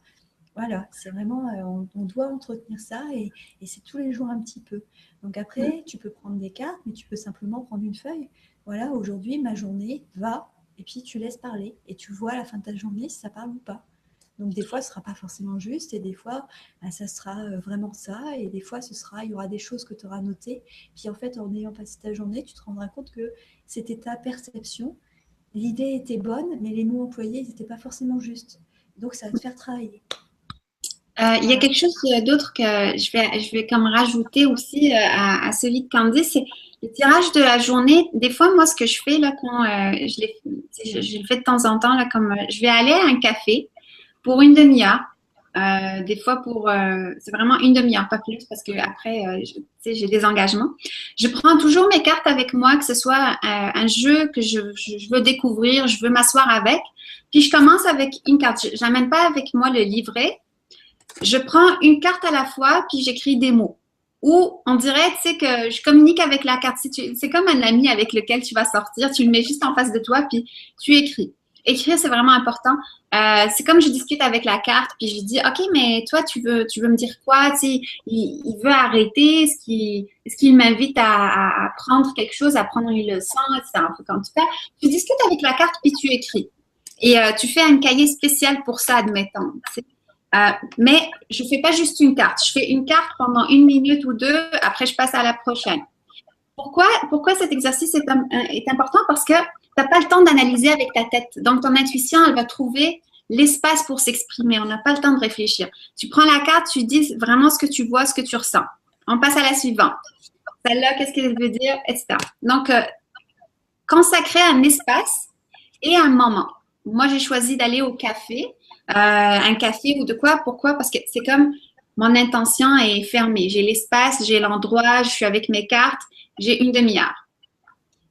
Voilà, c'est vraiment, on doit entretenir ça, et c'est tous les jours un petit peu. Donc après, tu peux prendre des cartes, mais tu peux simplement prendre une feuille. Voilà, aujourd'hui, ma journée va, et puis tu laisses parler, et tu vois à la fin de ta journée si ça parle ou pas. Donc des fois, ce ne sera pas forcément juste, et des fois, ça sera vraiment ça, et des fois, il y aura des choses que tu auras notées. Puis en fait, en ayant passé ta journée, tu te rendras compte que c'était ta perception, l'idée était bonne, mais les mots employés n'étaient pas forcément justes. Donc, ça va te faire travailler. Il y a quelque chose d'autre que je vais comme rajouter aussi à celui de Candy, c'est le tirage de la journée. Des fois, moi, ce que je fais là, quand je le fais de temps en temps, là, comme je vais aller à un café pour une demi-heure. Des fois c'est vraiment une demi-heure, pas plus, parce que après, tu sais, j'ai des engagements. Je prends toujours mes cartes avec moi, que ce soit un jeu que je veux découvrir, je veux m'asseoir avec. Puis je commence avec une carte. J'amène pas avec moi le livret. Je prends une carte à la fois, puis j'écris des mots. Ou on dirait, tu sais, que je communique avec la carte. C'est comme un ami avec lequel tu vas sortir, tu le mets juste en face de toi, puis tu écris. Écrire, c'est vraiment important. C'est comme je discute avec la carte, puis je lui dis, OK, mais toi, tu veux me dire quoi? Tu sais, il veut arrêter? Est-ce qu'il m'invite à apprendre quelque chose, à prendre une leçon, etc. Quand tu discutes avec la carte, puis tu écris. Et tu fais un cahier spécial pour ça, admettons. Mais je ne fais pas juste une carte. Je fais une carte pendant une minute ou deux, après je passe à la prochaine. Pourquoi cet exercice est important? Parce que tu n'as pas le temps d'analyser avec ta tête. Donc, ton intuition, elle va trouver l'espace pour s'exprimer. On n'a pas le temps de réfléchir. Tu prends la carte, tu dis vraiment ce que tu vois, ce que tu ressens. On passe à la suivante. Celle-là, qu'est-ce qu'elle veut dire, etc. Donc, consacrer un espace et un moment. Moi, j'ai choisi d'aller au café, un café ou de quoi. Pourquoi? Parce que c'est comme mon intention est fermée. J'ai l'espace, j'ai l'endroit, je suis avec mes cartes, j'ai une demi-heure.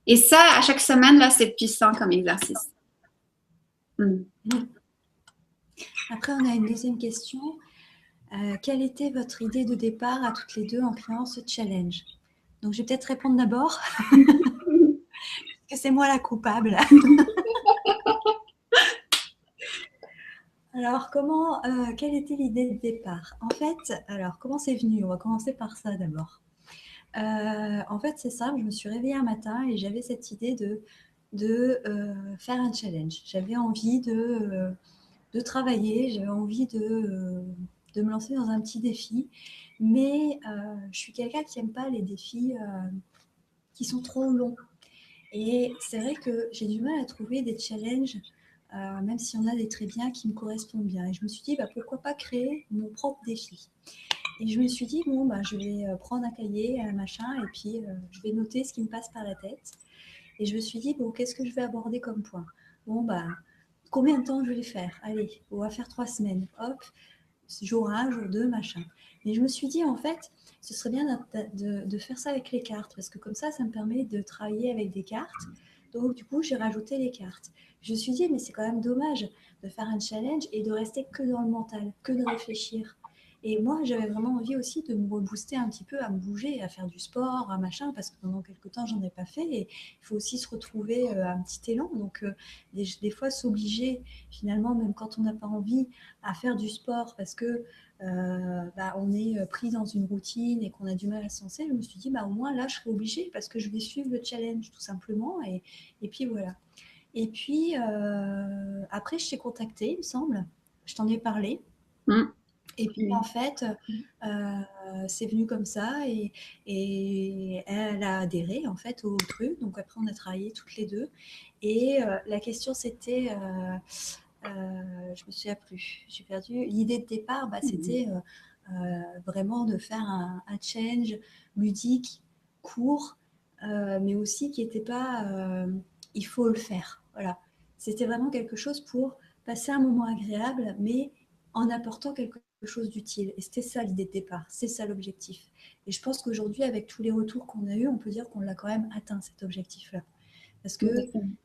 Et ça, à chaque semaine, là, c'est puissant comme exercice. Après, on a une deuxième question. Quelle était votre idée de départ à toutes les deux en créant ce challenge? Donc, je vais peut-être répondre d'abord, parce que c'est moi la coupable. Alors, quelle était l'idée de départ? En fait, alors, comment c'est venu? On va commencer par ça d'abord. En fait, c'est simple, je me suis réveillée un matin et j'avais cette idée de faire un challenge. J'avais envie de travailler, j'avais envie de me lancer dans un petit défi, mais je suis quelqu'un qui n'aime pas les défis qui sont trop longs. Et c'est vrai que j'ai du mal à trouver des challenges, même s'il y en a des très bien qui me correspondent bien. Et je me suis dit, pourquoi pas créer mon propre défi? Et je me suis dit, je vais prendre un cahier, un machin, et puis je vais noter ce qui me passe par la tête. Et je me suis dit, qu'est-ce que je vais aborder comme point? Combien de temps je vais faire? Allez, on va faire 3 semaines. Hop, jour 1, jour 2, machin. Mais je me suis dit, en fait, ce serait bien de faire ça avec les cartes, parce que comme ça me permet de travailler avec des cartes. Donc, du coup, j'ai rajouté les cartes. Je me suis dit, mais c'est quand même dommage de faire un challenge et de rester que dans le mental, que de réfléchir. Et moi, j'avais vraiment envie aussi de me rebooster un petit peu, à me bouger, à faire du sport, à machin, parce que pendant quelques temps, j'en ai pas fait. Et il faut aussi se retrouver un petit élan. Donc, des fois, s'obliger, finalement, même quand on n'a pas envie, à faire du sport, parce que on est pris dans une routine et qu'on a du mal à se lancer. Je me suis dit, au moins, là, je serai obligée, parce que je vais suivre le challenge, tout simplement. Et puis, voilà. Et puis, après, je t'ai contacté, il me semble. Je t'en ai parlé. Et puis, en fait, c'est venu comme ça et elle a adhéré, en fait, au truc. Donc, après, on a travaillé toutes les deux. Et la question, c'était... je me souviens plus. J'ai perdu. L'idée de départ, c'était vraiment de faire un change ludique, court, mais aussi qui n'était pas... il faut le faire. Voilà. C'était vraiment quelque chose pour passer un moment agréable, mais en apportant quelque chose d'utile. Et c'était ça l'idée de départ, c'est ça l'objectif. Et je pense qu'aujourd'hui, avec tous les retours qu'on a eus, on peut dire qu'on l'a quand même atteint, cet objectif-là. Parce que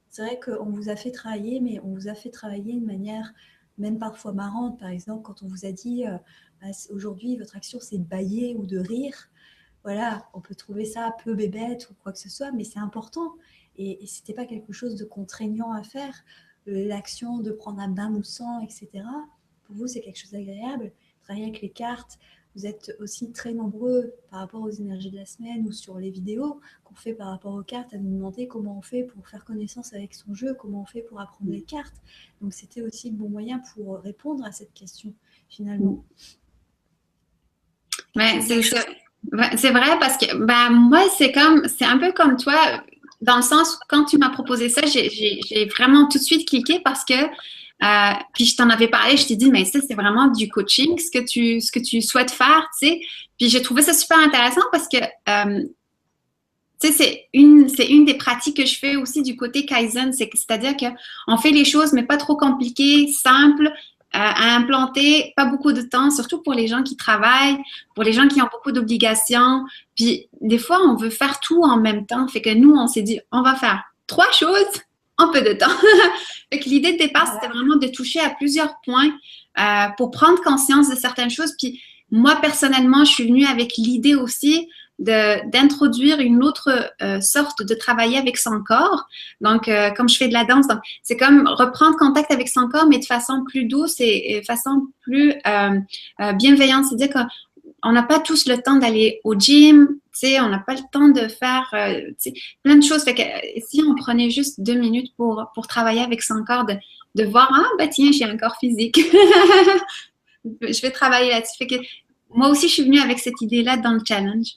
c'est vrai qu'on vous a fait travailler, mais on vous a fait travailler de manière même parfois marrante. Par exemple, quand on vous a dit aujourd'hui, votre action, c'est de bâiller ou de rire. Voilà, on peut trouver ça un peu bébête ou quoi que ce soit, mais c'est important. Et ce n'était pas quelque chose de contraignant à faire. L'action de prendre un bain moussant, etc., pour vous, c'est quelque chose d'agréable. Travailler avec les cartes, vous êtes aussi très nombreux par rapport aux énergies de la semaine ou sur les vidéos qu'on fait par rapport aux cartes à nous demander comment on fait pour faire connaissance avec son jeu, comment on fait pour apprendre les cartes. Donc, c'était aussi le bon moyen pour répondre à cette question, finalement. C'est vrai parce que moi, c'est un peu comme toi. dans le sens où quand tu m'as proposé ça, j'ai vraiment tout de suite cliqué parce que, puis je t'en avais parlé, je t'ai dit, mais ça, c'est vraiment du coaching, ce que tu souhaites faire, tu sais. Puis j'ai trouvé ça super intéressant parce que, tu sais, c'est une des pratiques que je fais aussi du côté Kaizen, c'est-à-dire que on fait les choses, mais pas trop compliquées, simples, à implanter, pas beaucoup de temps, surtout pour les gens qui travaillent, pour les gens qui ont beaucoup d'obligations. Puis des fois, on veut faire tout en même temps. Fait que nous, on s'est dit, on va faire 3 choses en peu de temps. Fait que l'idée de départ, c'était vraiment de toucher à plusieurs points pour prendre conscience de certaines choses. Puis moi, personnellement, je suis venue avec l'idée aussi d'introduire une autre sorte de travailler avec son corps. Donc, comme je fais de la danse, c'est comme reprendre contact avec son corps, mais de façon plus douce et façon plus bienveillante. C'est-à-dire qu'on n'a pas tous le temps d'aller au gym, tu sais, on n'a pas le temps de faire plein de choses. Fait que si on prenait juste 2 minutes pour travailler avec son corps, de voir, ah, bah tiens, j'ai un corps physique. Je vais travailler là-dessus. Fait que moi aussi, je suis venue avec cette idée-là dans le challenge.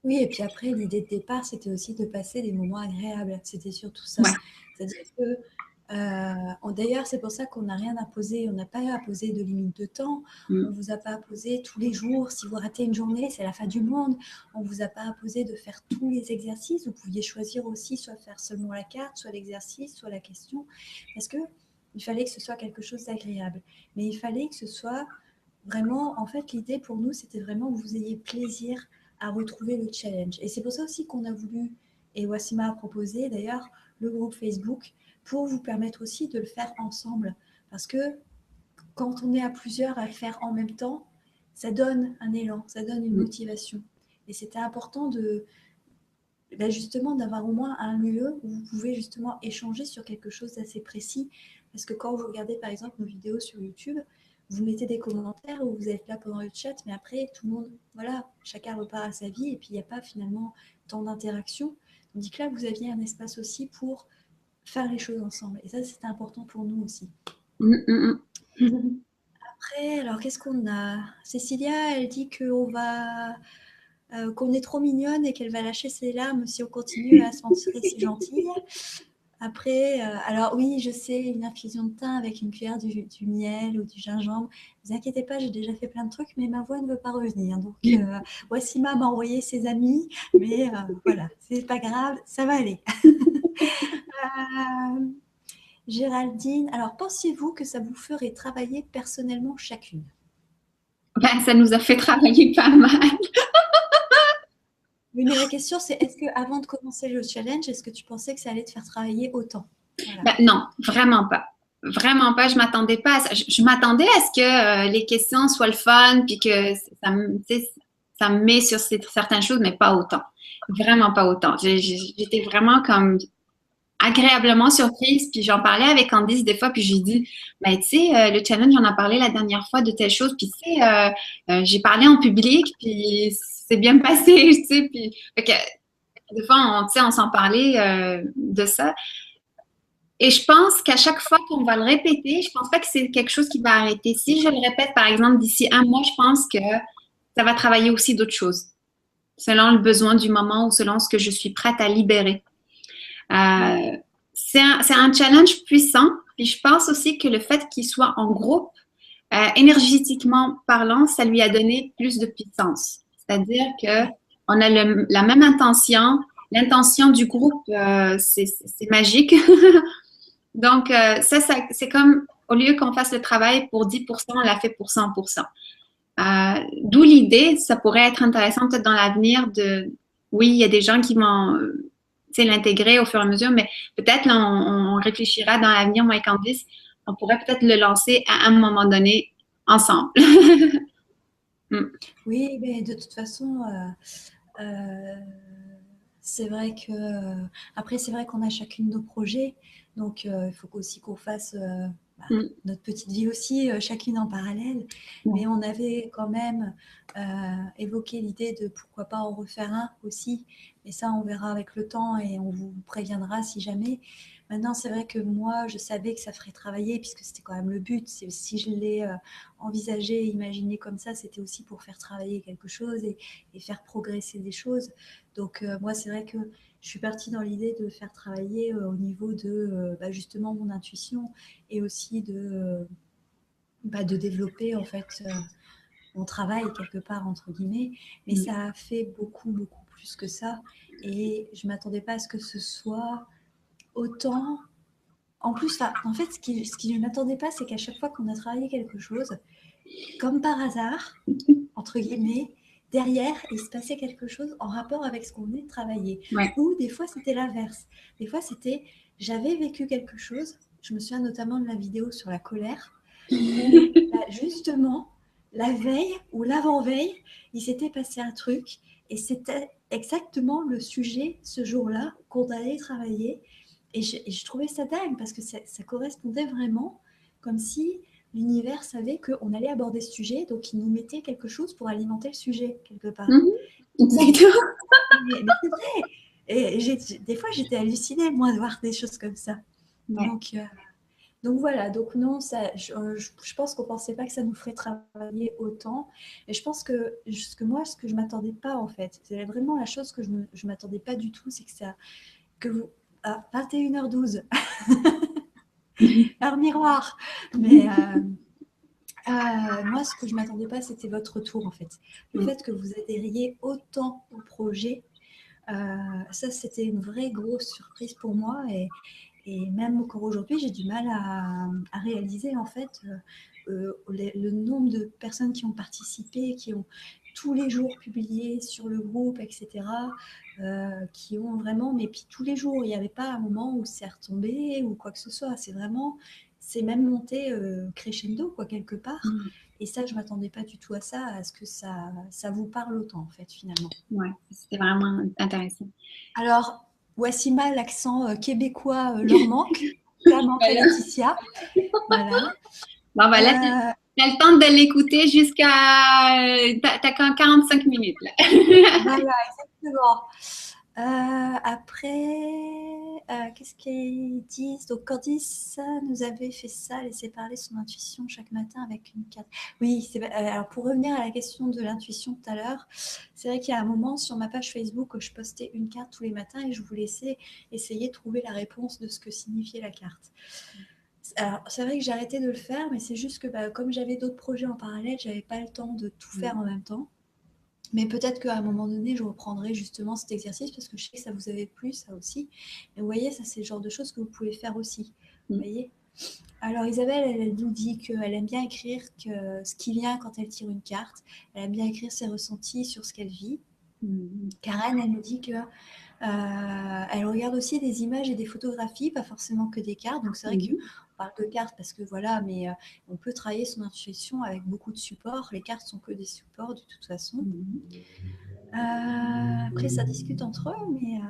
Oui, et puis après, l'idée de départ, c'était aussi de passer des moments agréables. C'était surtout ça. Ouais. C'est-à-dire que, d'ailleurs, c'est pour ça qu'on n'a rien à poser. On n'a pas à poser de limite de temps. On ne vous a pas imposé tous les jours. Si vous ratez une journée, c'est la fin du monde. On ne vous a pas imposé de faire tous les exercices. Vous pouviez choisir aussi soit faire seulement la carte, soit l'exercice, soit la question. Parce qu'il fallait que ce soit quelque chose d'agréable. Mais il fallait que ce soit vraiment, en fait, l'idée pour nous, c'était vraiment que vous ayez plaisir à retrouver le challenge. Et c'est pour ça aussi qu'on a voulu, et Wassima a proposé d'ailleurs, le groupe Facebook pour vous permettre aussi de le faire ensemble. Parce que quand on est à plusieurs à le faire en même temps, ça donne un élan, ça donne une motivation. Et c'était important justement d'avoir au moins un lieu où vous pouvez justement échanger sur quelque chose d'assez précis. Parce que quand vous regardez par exemple nos vidéos sur YouTube, vous mettez des commentaires ou vous êtes là pendant le chat, mais après, tout le monde, voilà, chacun repart à sa vie et puis il n'y a pas finalement tant d'interaction. Tandis que là, vous aviez un espace aussi pour faire les choses ensemble. Et ça, c'était important pour nous aussi. Après, alors, qu'est-ce qu'on a? Cécilia, elle dit qu'on qu'on est trop mignonne et qu'elle va lâcher ses larmes si on continue à se montrer si gentille. Après, alors oui, je sais, une infusion de thym avec une cuillère du miel ou du gingembre. Ne vous inquiétez pas, j'ai déjà fait plein de trucs, mais ma voix ne veut pas revenir. Donc, Wassima m'a envoyé ses amis, mais voilà, c'est pas grave, ça va aller. Géraldine, alors pensez-vous que ça vous ferait travailler personnellement chacune? Ben, ça nous a fait travailler pas mal. Oui, mais la question, c'est est-ce qu'avant de commencer le challenge, est-ce que tu pensais que ça allait te faire travailler autant? Voilà. Ben, non, vraiment pas. Vraiment pas, je m'attendais pas à ça. Je m'attendais à ce que les questions soient le fun, puis que ça me met sur certaines choses, mais pas autant. Vraiment pas autant. J'étais vraiment comme agréablement surprise, puis j'en parlais avec Candice des fois, puis j'ai dit, ben tu sais, le challenge, on a parlé la dernière fois de telle chose, puis tu sais, j'ai parlé en public, puis c'est bien passé, tu sais, puis fait que, des fois, on s'en parlait de ça. Et je pense qu'à chaque fois qu'on va le répéter, je pense pas que c'est quelque chose qui va arrêter. Si je le répète, par exemple, d'ici un mois, je pense que ça va travailler aussi d'autres choses, selon le besoin du moment ou selon ce que je suis prête à libérer. C'est un challenge puissant. Puis je pense aussi que le fait qu'il soit en groupe, énergétiquement parlant, ça lui a donné plus de puissance. C'est-à-dire que on a la même intention. L'intention du groupe, c'est magique. Donc, ça c'est comme, au lieu qu'on fasse le travail pour 10%, on l'a fait pour 100%. D'où l'idée, ça pourrait être intéressant peut-être dans l'avenir oui, il y a des gens qui vont l'intégrer au fur et à mesure, mais peut-être là, on réfléchira dans l'avenir, moi et Candice, on pourrait peut-être le lancer à un moment donné ensemble. Oui, mais de toute façon, c'est vrai que après, c'est vrai qu'on a chacune nos projets, donc il faut aussi qu'on fasse notre petite vie aussi, chacune en parallèle. Mais on avait quand même évoqué l'idée de pourquoi pas en refaire un aussi. Mais ça, on verra avec le temps et on vous préviendra si jamais. Maintenant, c'est vrai que moi, je savais que ça ferait travailler puisque c'était quand même le but. Si je l'ai envisagé, imaginé comme ça, c'était aussi pour faire travailler quelque chose et faire progresser des choses. Donc, moi, c'est vrai que je suis partie dans l'idée de faire travailler au niveau de justement mon intuition et aussi de développer en fait mon travail quelque part entre guillemets. Mais ça a fait beaucoup, beaucoup plus que ça. Et je ne m'attendais pas à ce que ce soit autant. En plus, en fait, ce qui je ne m'attendais pas, c'est qu'à chaque fois qu'on a travaillé quelque chose, comme par hasard, entre guillemets, derrière, il se passait quelque chose en rapport avec ce qu'on venait de travailler. Ouais. Ou des fois, c'était l'inverse. Des fois, c'était, j'avais vécu quelque chose, je me souviens notamment de la vidéo sur la colère, où justement, la veille ou l'avant-veille, il s'était passé un truc, et c'était exactement le sujet, ce jour-là, qu'on allait travailler. Et je trouvais ça dingue, parce que ça correspondait vraiment comme si l'univers savait qu'on allait aborder ce sujet, donc il nous mettait quelque chose pour alimenter le sujet, quelque part. Exactement. Mais c'est vrai. Et des fois, j'étais hallucinée, moi, de voir des choses comme ça. Ouais. Donc voilà, donc non, je pense qu'on ne pensait pas que ça nous ferait travailler autant. Et je pense que ce que je ne m'attendais pas, en fait, c'est vraiment la chose que je ne m'attendais pas du tout, c'est que vous, à 21h12, heure miroir, mais moi, ce que je ne m'attendais pas, c'était votre retour, en fait. Le fait que vous adhériez autant au projet, ça, c'était une vraie grosse surprise pour moi. Et même encore aujourd'hui, j'ai du mal à réaliser, en fait, le nombre de personnes qui ont participé, qui ont tous les jours publié sur le groupe, etc., qui ont vraiment, mais puis tous les jours, il n'y avait pas un moment où c'est retombé ou quoi que ce soit. C'est même monté crescendo, quoi, quelque part. Et ça, je ne m'attendais pas du tout à ça, à ce que ça vous parle autant, en fait, finalement. Ouais, c'était vraiment intéressant. Alors, Wassima, l'accent québécois leur manque. Ça manque à Laetitia. Voilà. Bon, ben là, t'as le temps de l'écouter jusqu'à... T'as quand 45 minutes, là. Voilà, exactement. Après, qu'est-ce qu'ils disent? Donc, Candice nous avait fait ça, laisser parler son intuition chaque matin avec une carte. Oui, alors pour revenir à la question de l'intuition tout à l'heure, c'est vrai qu'il y a un moment sur ma page Facebook où je postais une carte tous les matins et je vous laissais essayer de trouver la réponse de ce que signifiait la carte. Alors, c'est vrai que j'ai arrêté de le faire, mais c'est juste que comme j'avais d'autres projets en parallèle, j'avais pas le temps de tout faire en même temps. Mais peut-être qu'à un moment donné, je reprendrai justement cet exercice parce que je sais que ça vous avait plu, ça aussi. Mais vous voyez, ça, c'est le genre de choses que vous pouvez faire aussi. Vous voyez. Alors, Isabelle, elle nous dit qu'elle aime bien écrire ce qui vient quand elle tire une carte. Elle aime bien écrire ses ressentis sur ce qu'elle vit. Karen, elle nous dit que elle regarde aussi des images et des photographies, pas forcément que des cartes. Donc, c'est vrai qu'on parle de cartes parce que voilà, mais on peut travailler son intuition avec beaucoup de supports. Les cartes sont que des supports de toute façon. Après, ça discute entre eux, mais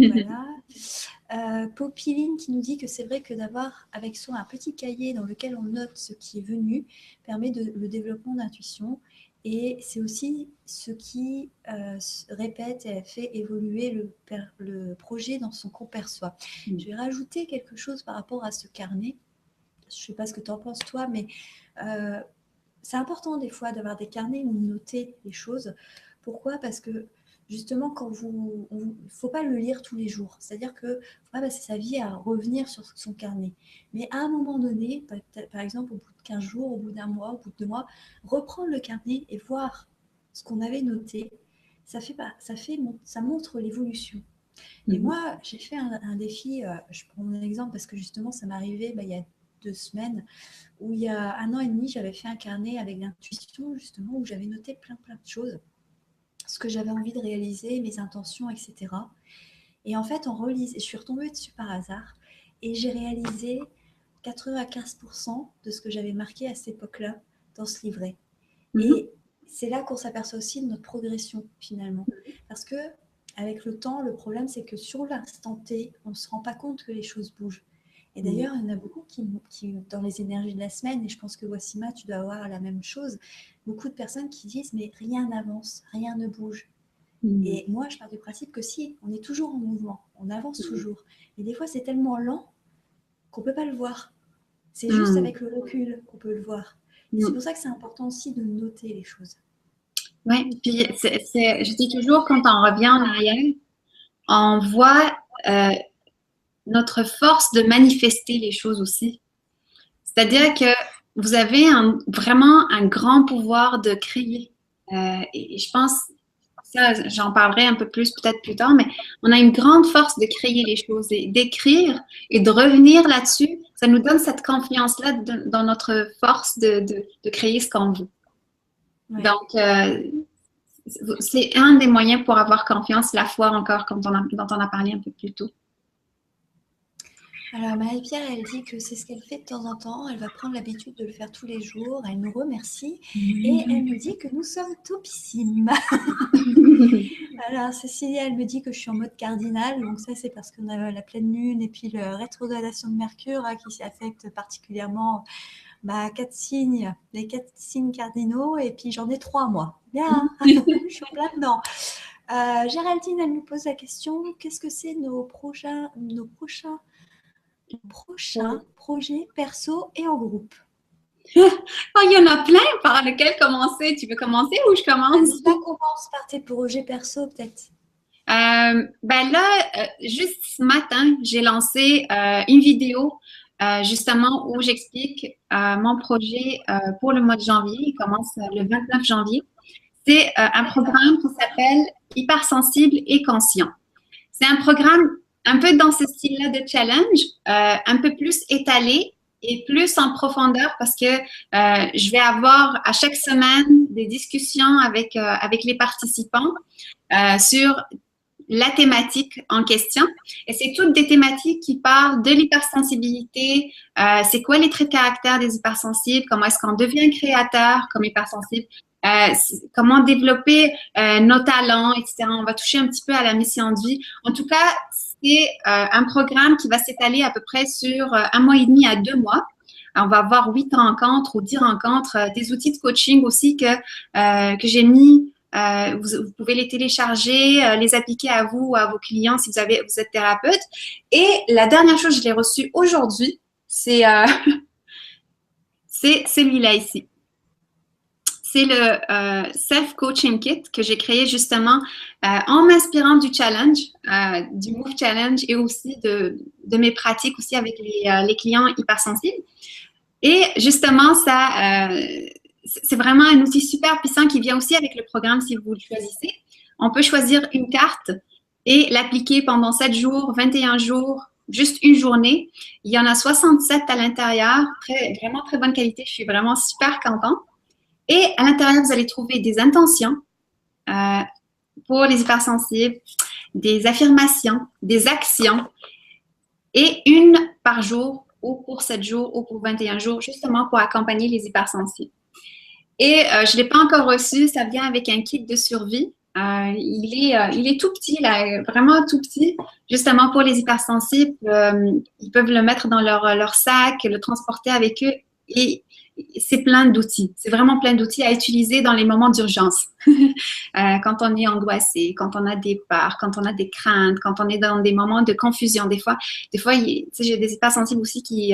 voilà. Popiline qui nous dit que c'est vrai que d'avoir avec soi un petit cahier dans lequel on note ce qui est venu permet le développement d'intuition. Et c'est aussi ce qui répète et fait évoluer le projet dans son qu'on perçoit. Je vais rajouter quelque chose par rapport à ce carnet. Je ne sais pas ce que tu en penses toi, mais c'est important des fois d'avoir des carnets où noter les choses. Pourquoi? Parce que justement, il ne faut pas le lire tous les jours. C'est-à-dire qu'il ne faut pas passer sa vie à revenir sur son carnet. Mais à un moment donné, par exemple au bout de 15 jours, au bout d'un mois, au bout de 2 mois, reprendre le carnet et voir ce qu'on avait noté, ça montre l'évolution. Et moi, j'ai fait un défi, je prends mon exemple parce que justement, ça m'est arrivé il y a 2 semaines, où il y a 1 an et demi, j'avais fait un carnet avec l'intuition, justement, où j'avais noté plein de choses, ce que j'avais envie de réaliser, mes intentions, etc. Et en fait, je suis retombée dessus par hasard, et j'ai réalisé 95% de ce que j'avais marqué à cette époque-là dans ce livret. Et c'est là qu'on s'aperçoit aussi de notre progression, finalement. Parce que, avec le temps, le problème, c'est que sur l'instant T, on ne se rend pas compte que les choses bougent. Et d'ailleurs, il y en a beaucoup qui, dans les énergies de la semaine, et je pense que Wassima, tu dois avoir la même chose, beaucoup de personnes qui disent « mais rien n'avance, rien ne bouge ». Et moi, je pars du principe que si, on est toujours en mouvement, on avance toujours. Et des fois, c'est tellement lent qu'on ne peut pas le voir. C'est juste avec le recul qu'on peut le voir. Et c'est pour ça que c'est important aussi de noter les choses. Oui, puis je dis toujours, quand on revient en arrière, on voit notre force de manifester les choses aussi. C'est-à-dire que vous avez vraiment un grand pouvoir de créer. Et je pense, ça, j'en parlerai un peu plus peut-être plus tard, mais on a une grande force de créer les choses et d'écrire et de revenir là-dessus. Ça nous donne cette confiance-là dans notre force de créer ce qu'on veut. Ouais. Donc, c'est un des moyens pour avoir confiance, la foi encore, dont on a parlé un peu plus tôt. Alors Marie-Pierre, elle dit que c'est ce qu'elle fait de temps en temps. Elle va prendre l'habitude de le faire tous les jours. Elle nous remercie et elle nous dit que nous sommes topissimes. Alors Cécilia, elle me dit que je suis en mode cardinal. Donc ça, c'est parce qu'on a la pleine lune et puis la rétrogradation de Mercure qui affecte particulièrement quatre signes, les 4 signes cardinaux. Et puis j'en ai 3 moi. Bien, je suis en plein dedans. Géraldine, elle nous pose la question, qu'est-ce que c'est nos prochains projets perso et en groupe? Oh, il y en a plein par lesquels commencer. Tu veux commencer ou je commence? Ça commence par tes projets perso, peut-être. Ben là, juste ce matin, j'ai lancé une vidéo justement où j'explique mon projet pour le mois de janvier. Il commence le 29 janvier. C'est un programme qui s'appelle Hypersensible et conscient. C'est un programme un peu dans ce style-là de challenge, un peu plus étalé et plus en profondeur parce que je vais avoir à chaque semaine des discussions avec les participants sur la thématique en question. Et c'est toutes des thématiques qui parlent de l'hypersensibilité, c'est quoi les traits de caractère des hypersensibles, comment est-ce qu'on devient créateur comme hypersensible, comment développer nos talents, etc. On va toucher un petit peu à la mission de vie. En tout cas, c'est un programme qui va s'étaler à peu près sur 1 mois et demi à 2 mois. On va avoir 8 rencontres ou 10 rencontres, des outils de coaching aussi que j'ai mis. Vous pouvez les télécharger, les appliquer à vous ou à vos clients si vous êtes thérapeute. Et la dernière chose, je l'ai reçue aujourd'hui, c'est celui-là ici. C'est le Self-Coaching Kit que j'ai créé justement en m'inspirant du challenge, du Move Challenge et aussi de mes pratiques aussi avec les clients hypersensibles. Et justement, ça, c'est vraiment un outil super puissant qui vient aussi avec le programme si vous le choisissez. On peut choisir une carte et l'appliquer pendant 7 jours, 21 jours, juste une journée. Il y en a 67 à l'intérieur, vraiment très bonne qualité. Je suis vraiment super contente. Et à l'intérieur, vous allez trouver des intentions pour les hypersensibles, des affirmations, des actions et une par jour ou pour 7 jours ou pour 21 jours, justement pour accompagner les hypersensibles. Et je ne l'ai pas encore reçu, ça vient avec un kit de survie. Il est tout petit, là, vraiment tout petit, justement pour les hypersensibles. Ils peuvent le mettre dans leur sac, le transporter avec eux. Et c'est plein d'outils. C'est vraiment plein d'outils à utiliser dans les moments d'urgence. Quand on est angoissé, quand on a des peurs, quand on a des craintes, quand on est dans des moments de confusion. Des fois, j'ai des hypersensibles aussi qui,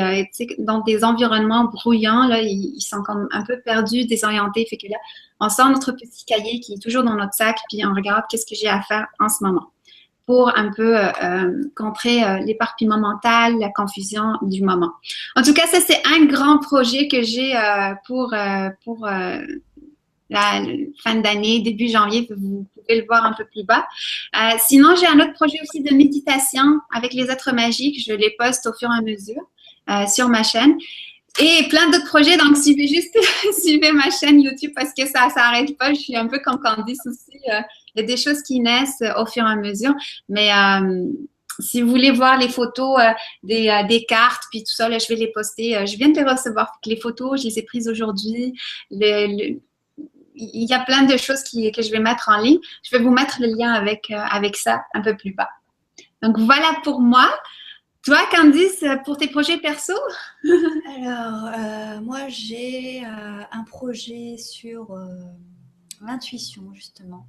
dans des environnements bruyants, là, ils sont comme un peu perdus, désorientés. Fait que là, on sort notre petit cahier qui est toujours dans notre sac, puis on regarde qu'est-ce que j'ai à faire en ce moment pour un peu contrer l'éparpillement mental, la confusion du moment. En tout cas, ça, c'est un grand projet que j'ai pour la fin d'année, début janvier. Vous pouvez le voir un peu plus bas. Sinon, j'ai un autre projet aussi de méditation avec les êtres magiques. Je les poste au fur et à mesure sur ma chaîne. Et plein d'autres projets, donc suivez ma chaîne YouTube parce que ça s'arrête pas. Je suis un peu comme Candice aussi. Il y a des choses qui naissent au fur et à mesure. Mais si vous voulez voir les photos des cartes, puis tout ça, là, je vais les poster. Je viens de les recevoir. Les photos, je les ai prises aujourd'hui. Il y a plein de choses que je vais mettre en ligne. Je vais vous mettre le lien avec ça un peu plus bas. Donc, voilà pour moi. Toi, Candice, pour tes projets perso? Alors, moi, j'ai un projet sur l'intuition, justement.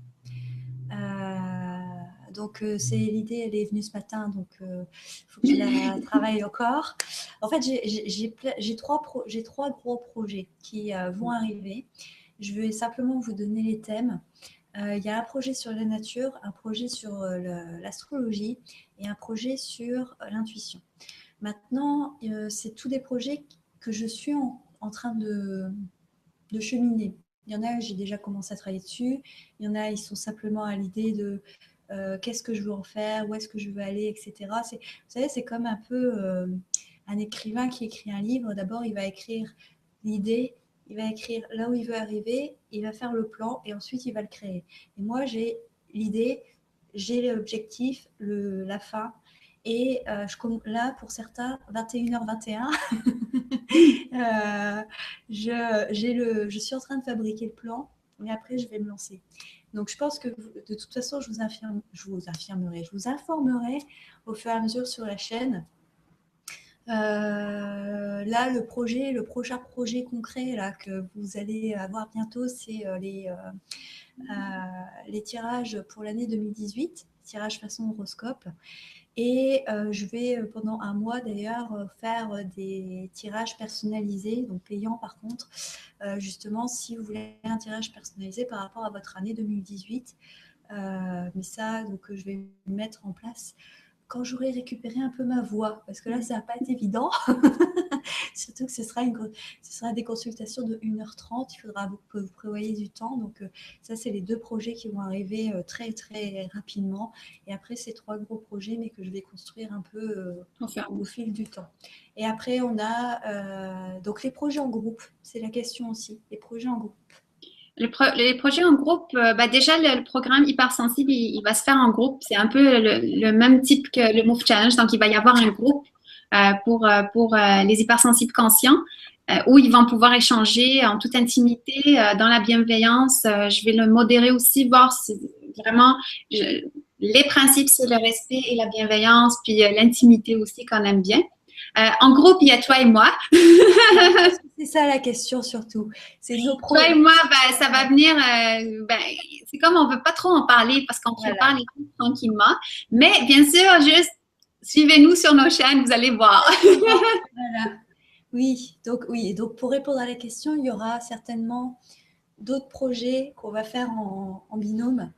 Donc, l'idée, elle est venue ce matin, donc il faut que je la travaille encore. En fait, j'ai trois gros projets qui vont arriver. Je vais simplement vous donner les thèmes. Il y a un projet sur la nature, un projet sur l'astrologie et un projet sur l'intuition. Maintenant, c'est tous des projets que je suis en train de cheminer. Il y en a, j'ai déjà commencé à travailler dessus. Il y en a, ils sont simplement à l'idée de qu'est-ce que je veux en faire, où est-ce que je veux aller, etc. Vous savez, c'est comme un peu un écrivain qui écrit un livre. D'abord, il va écrire l'idée, il va écrire là où il veut arriver, il va faire le plan et ensuite il va le créer. Et moi, j'ai l'idée, j'ai l'objectif, la fin. Et là, pour certains, 21h21, je suis en train de fabriquer le plan, mais après, je vais me lancer. Donc, je pense que de toute façon, je vous informerai au fur et à mesure sur la chaîne. Là, le prochain projet concret là, que vous allez avoir bientôt, c'est les tirages pour l'année 2018, tirages façon horoscope. Et je vais pendant un mois d'ailleurs faire des tirages personnalisés, donc payants par contre, justement si vous voulez un tirage personnalisé par rapport à votre année 2018. Mais ça, donc je vais mettre en place quand j'aurai récupéré un peu ma voix, parce que là, ça va pas être évident. Surtout que ce sera des consultations de 1h30. Il faudra que vous prévoyez du temps. Donc, ça, c'est les 2 projets qui vont arriver très, très rapidement. Et après, ces 3 gros projets, mais que je vais construire un peu au fil du temps. Et après, on a donc les projets en groupe. C'est la question aussi. Les projets en groupe. Les projets en groupe, déjà le programme Hypersensible, il va se faire en groupe. C'est un peu le même type que le Move Challenge. Donc, il va y avoir un groupe pour les hypersensibles conscients où ils vont pouvoir échanger en toute intimité, dans la bienveillance. Je vais le modérer aussi, voir si vraiment les principes, c'est le respect et la bienveillance, puis l'intimité aussi qu'on aime bien. En groupe, il y a toi et moi. C'est ça la question surtout. C'est nos Toi et moi, ça va venir. C'est comme on veut pas trop en parler parce qu'on prépare les trucs tranquillement. Mais bien sûr, juste suivez-nous sur nos chaînes, vous allez voir. Voilà. Oui, donc pour répondre à la question, il y aura certainement d'autres projets qu'on va faire en binôme.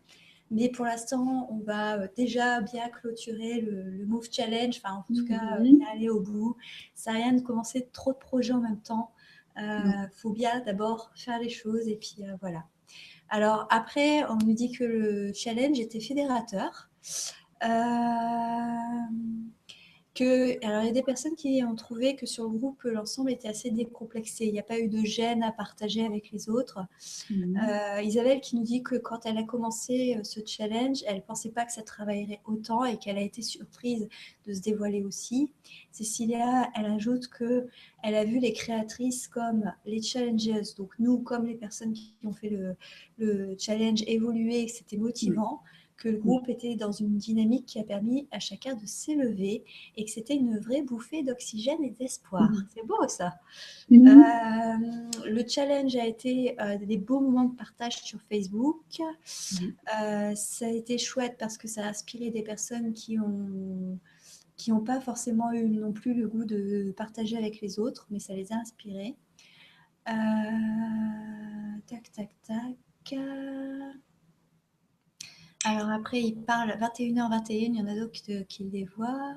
Mais pour l'instant, on va déjà bien clôturer le Move Challenge, enfin en tout cas bien aller au bout. Ça n'a rien de commencer trop de projets en même temps. Faut bien d'abord faire les choses et puis voilà. Alors après, on nous dit que le challenge était fédérateur. Alors, il y a des personnes qui ont trouvé que sur le groupe, l'ensemble était assez décomplexé. Il n'y a pas eu de gêne à partager avec les autres. Isabelle qui nous dit que quand elle a commencé ce challenge, elle ne pensait pas que ça travaillerait autant et qu'elle a été surprise de se dévoiler aussi. Cécilia, elle ajoute qu'elle a vu les créatrices comme les challengers, donc nous, comme les personnes qui ont fait le challenge évoluer, que c'était motivant. Que le groupe était dans une dynamique qui a permis à chacun de s'élever et que c'était une vraie bouffée d'oxygène et d'espoir. C'est beau ça. Le challenge a été des beaux moments de partage sur Facebook. Ça a été chouette parce que ça a inspiré des personnes qui n'ont pas forcément eu non plus le goût de partager avec les autres, mais ça les a inspirés. Tac, tac, tac. Alors après, il parle 21h21, il y en a d'autres qui les voient.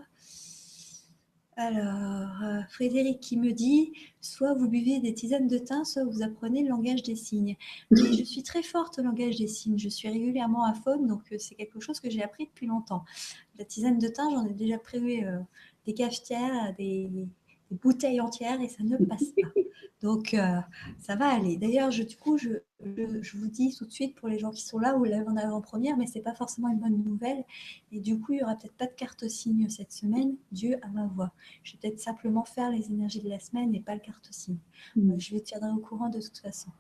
Alors, Frédéric qui me dit, soit vous buvez des tisanes de thym, soit vous apprenez le langage des signes. Mais je suis très forte au langage des signes, je suis régulièrement à faune, donc c'est quelque chose que j'ai appris depuis longtemps. La tisane de thym, j'en ai déjà prévu des cafetières, des bouteilles entières et ça ne passe pas. Donc, ça va aller. D'ailleurs, du coup, je vous dis tout de suite pour les gens qui sont là ou en avant-première, mais ce n'est pas forcément une bonne nouvelle. Et du coup, il n'y aura peut-être pas de carte signe cette semaine, dû à ma voix. Je vais peut-être simplement faire les énergies de la semaine et pas le carte signe. Je vous tiendrai au courant de toute façon.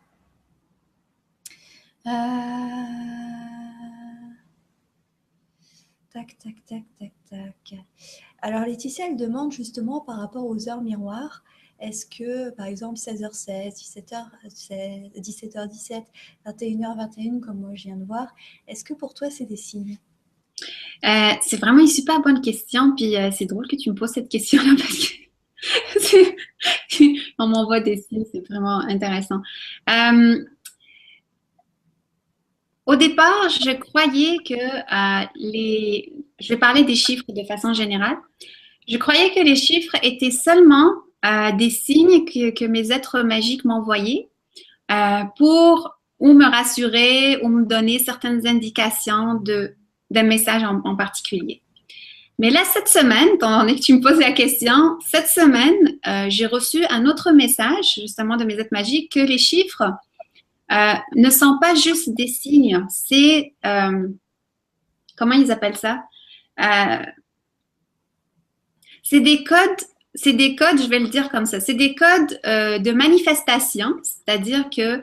Tac, tac, tac, tac, tac. Alors, Laetitia, elle demande justement par rapport aux heures miroirs. Est-ce que, par exemple, 16h16, 17h16, 17h17, 21h21, comme moi je viens de voir, est-ce que pour toi, c'est des signes? C'est vraiment une super bonne question. Puis c'est drôle que tu me poses cette question-là parce que on m'envoie des signes, c'est vraiment intéressant. Au départ, je croyais que je vais parler des chiffres de façon générale. Je croyais que les chiffres étaient seulement des signes que mes êtres magiques m'envoyaient pour ou me rassurer ou me donner certaines indications d'un message en particulier. Mais là, cette semaine, étant donné que tu me poses la question, cette semaine, j'ai reçu un autre message, justement, de mes êtres magiques, que les chiffres ne sont pas juste des signes, c'est, comment ils appellent ça? Euh, c'est des codes, je vais le dire comme ça, c'est des codes de manifestation, c'est-à-dire que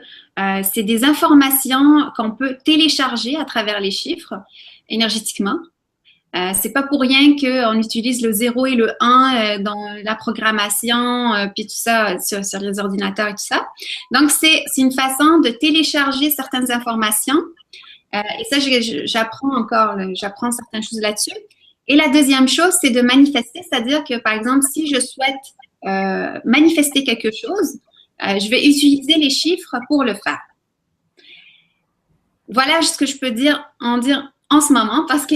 c'est des informations qu'on peut télécharger à travers les chiffres énergétiquement. C'est pas pour rien qu'on utilise le 0 et le 1 dans la programmation, puis tout ça sur les ordinateurs et tout ça. Donc, c'est une façon de télécharger certaines informations. Et ça, j'apprends encore, j'apprends certaines choses là-dessus. Et la deuxième chose, c'est de manifester, c'est-à-dire que, par exemple, si je souhaite manifester quelque chose, je vais utiliser les chiffres pour le faire. Voilà ce que je peux dire en ce moment parce que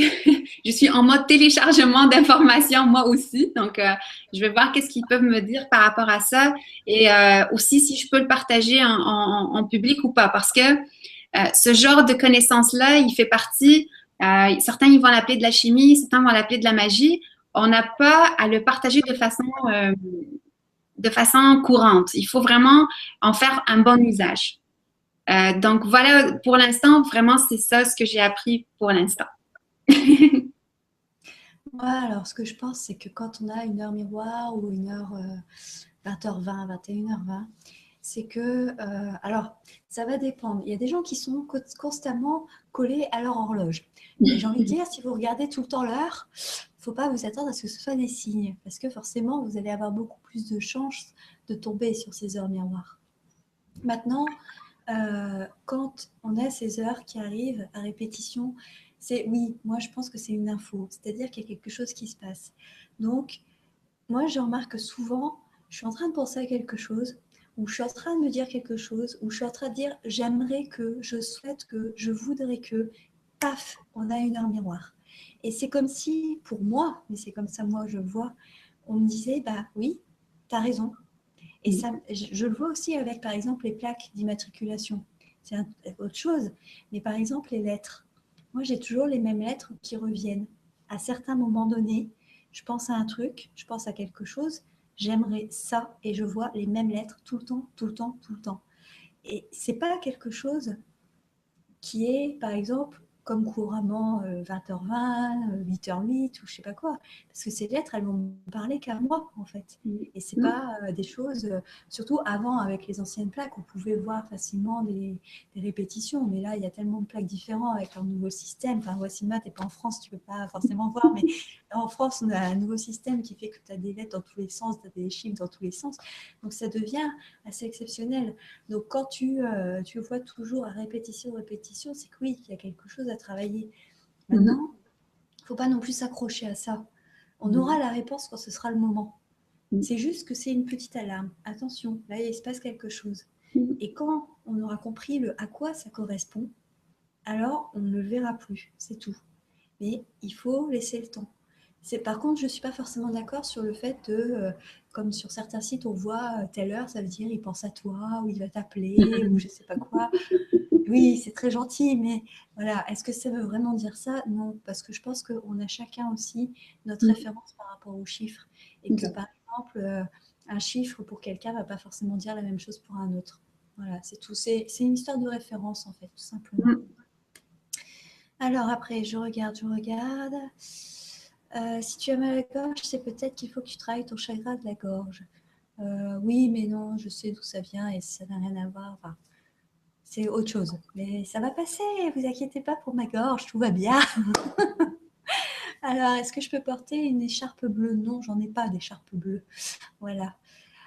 je suis en mode téléchargement d'informations moi aussi. Donc, je vais voir qu'est-ce qu'ils peuvent me dire par rapport à ça et aussi si je peux le partager en public ou pas parce que ce genre de connaissances-là, il fait partie, certains ils vont l'appeler de la chimie, certains vont l'appeler de la magie. On n'a pas à le partager de façon courante. Il faut vraiment en faire un bon usage. Donc voilà, pour l'instant, vraiment, c'est ça ce que j'ai appris pour l'instant. Ouais, alors ce que je pense, c'est que quand on a une heure miroir ou une heure 20h20, 21h20, c'est que, alors, ça va dépendre. Il y a des gens qui sont constamment collés à leur horloge. Et j'ai envie de dire, si vous regardez tout le temps l'heure, il ne faut pas vous attendre à ce que ce soit des signes, parce que forcément, vous allez avoir beaucoup plus de chances de tomber sur ces heures miroirs. Maintenant, quand on a ces heures qui arrivent à répétition, oui, moi je pense que c'est une info, c'est-à-dire qu'il y a quelque chose qui se passe. Donc, moi je remarque souvent, je suis en train de penser à quelque chose, ou je suis en train de me dire quelque chose, ou je suis en train de dire j'aimerais que, je souhaite que, je voudrais que, paf, on a une heure miroir. Et c'est comme si, pour moi, mais c'est comme ça moi je vois, on me disait, bah oui, t'as raison. Et ça, je le vois aussi avec, par exemple, les plaques d'immatriculation. C'est autre chose. Mais par exemple, les lettres. Moi, j'ai toujours les mêmes lettres qui reviennent. À certains moments donnés, je pense à un truc, je pense à quelque chose, j'aimerais ça, et je vois les mêmes lettres tout le temps, tout le temps, tout le temps. Et c'est pas quelque chose qui est, par exemple, comme couramment 20h20, 8h08 ou je sais pas quoi. Parce que ces lettres, elles vont me parler qu'à moi, en fait. Et c'est pas des choses, surtout avant, avec les anciennes plaques, on pouvait voir facilement des répétitions. Mais là, il y a tellement de plaques différentes avec leur nouveau système. Enfin, voici ma, t'es pas en France, tu peux pas forcément voir. Mais en France, on a un nouveau système qui fait que tu as des lettres dans tous les sens, tu as des chiffres dans tous les sens. Donc, ça devient assez exceptionnel. Donc, quand tu vois toujours à répétition, c'est que oui, il y a quelque chose à travailler. Maintenant, il ne faut pas non plus s'accrocher à ça. On aura la réponse quand ce sera le moment. C'est juste que c'est une petite alarme. Attention, là, il se passe quelque chose. Et quand on aura compris à quoi ça correspond, alors on ne le verra plus, c'est tout. Mais il faut laisser le temps. Par contre, je ne suis pas forcément d'accord sur le fait de, comme sur certains sites, on voit telle heure, ça veut dire il pense à toi, ou il va t'appeler, ou je ne sais pas quoi. Oui, c'est très gentil, mais voilà, est-ce que ça veut vraiment dire ça? Non, parce que je pense qu'on a chacun aussi notre référence par rapport aux chiffres. Et que par exemple, un chiffre pour quelqu'un ne va pas forcément dire la même chose pour un autre. Voilà, c'est tout. C'est une histoire de référence, en fait, tout simplement. Alors après, je regarde. Si tu as mal à la gorge, c'est peut-être qu'il faut que tu travailles ton chagrin de la gorge. Oui, mais non, je sais d'où ça vient et ça n'a rien à voir. Enfin, c'est autre chose. Mais ça va passer, vous inquiétez pas pour ma gorge, tout va bien. Alors, est-ce que je peux porter une écharpe bleue? Non, j'en ai pas d'écharpe bleue. Voilà.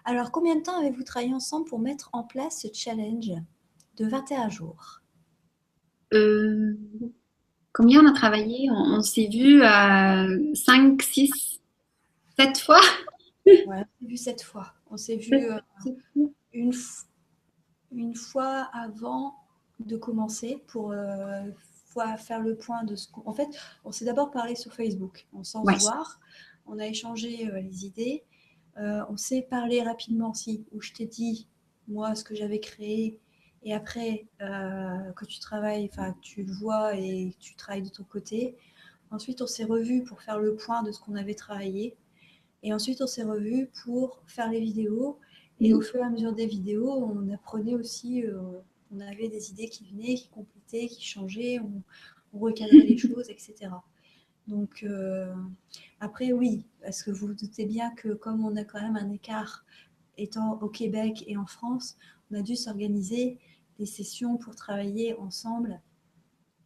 Alors, combien de temps avez-vous travaillé ensemble pour mettre en place ce challenge de 21 jours? Combien on a travaillé? On s'est vu 5, 6, 7 fois. Ouais, on s'est vu 7 fois. On s'est vu une fois avant. de commencer pour faire le point de ce qu'on... En fait, on s'est d'abord parlé sur Facebook, sans se voir. On a échangé les idées. On s'est parlé rapidement aussi, où je t'ai dit, moi, ce que j'avais créé. Et après, que tu travailles, enfin, tu le vois et tu travailles de ton côté. Ensuite, on s'est revus pour faire le point de ce qu'on avait travaillé. Et ensuite, on s'est revus pour faire les vidéos. Et au fur et à mesure des vidéos, on apprenait aussi, on avait des idées qui venaient, qui complétaient, qui changeaient, on recadrait les choses, etc. Donc, après, oui, parce que vous vous doutez bien que comme on a quand même un écart étant au Québec et en France, on a dû s'organiser des sessions pour travailler ensemble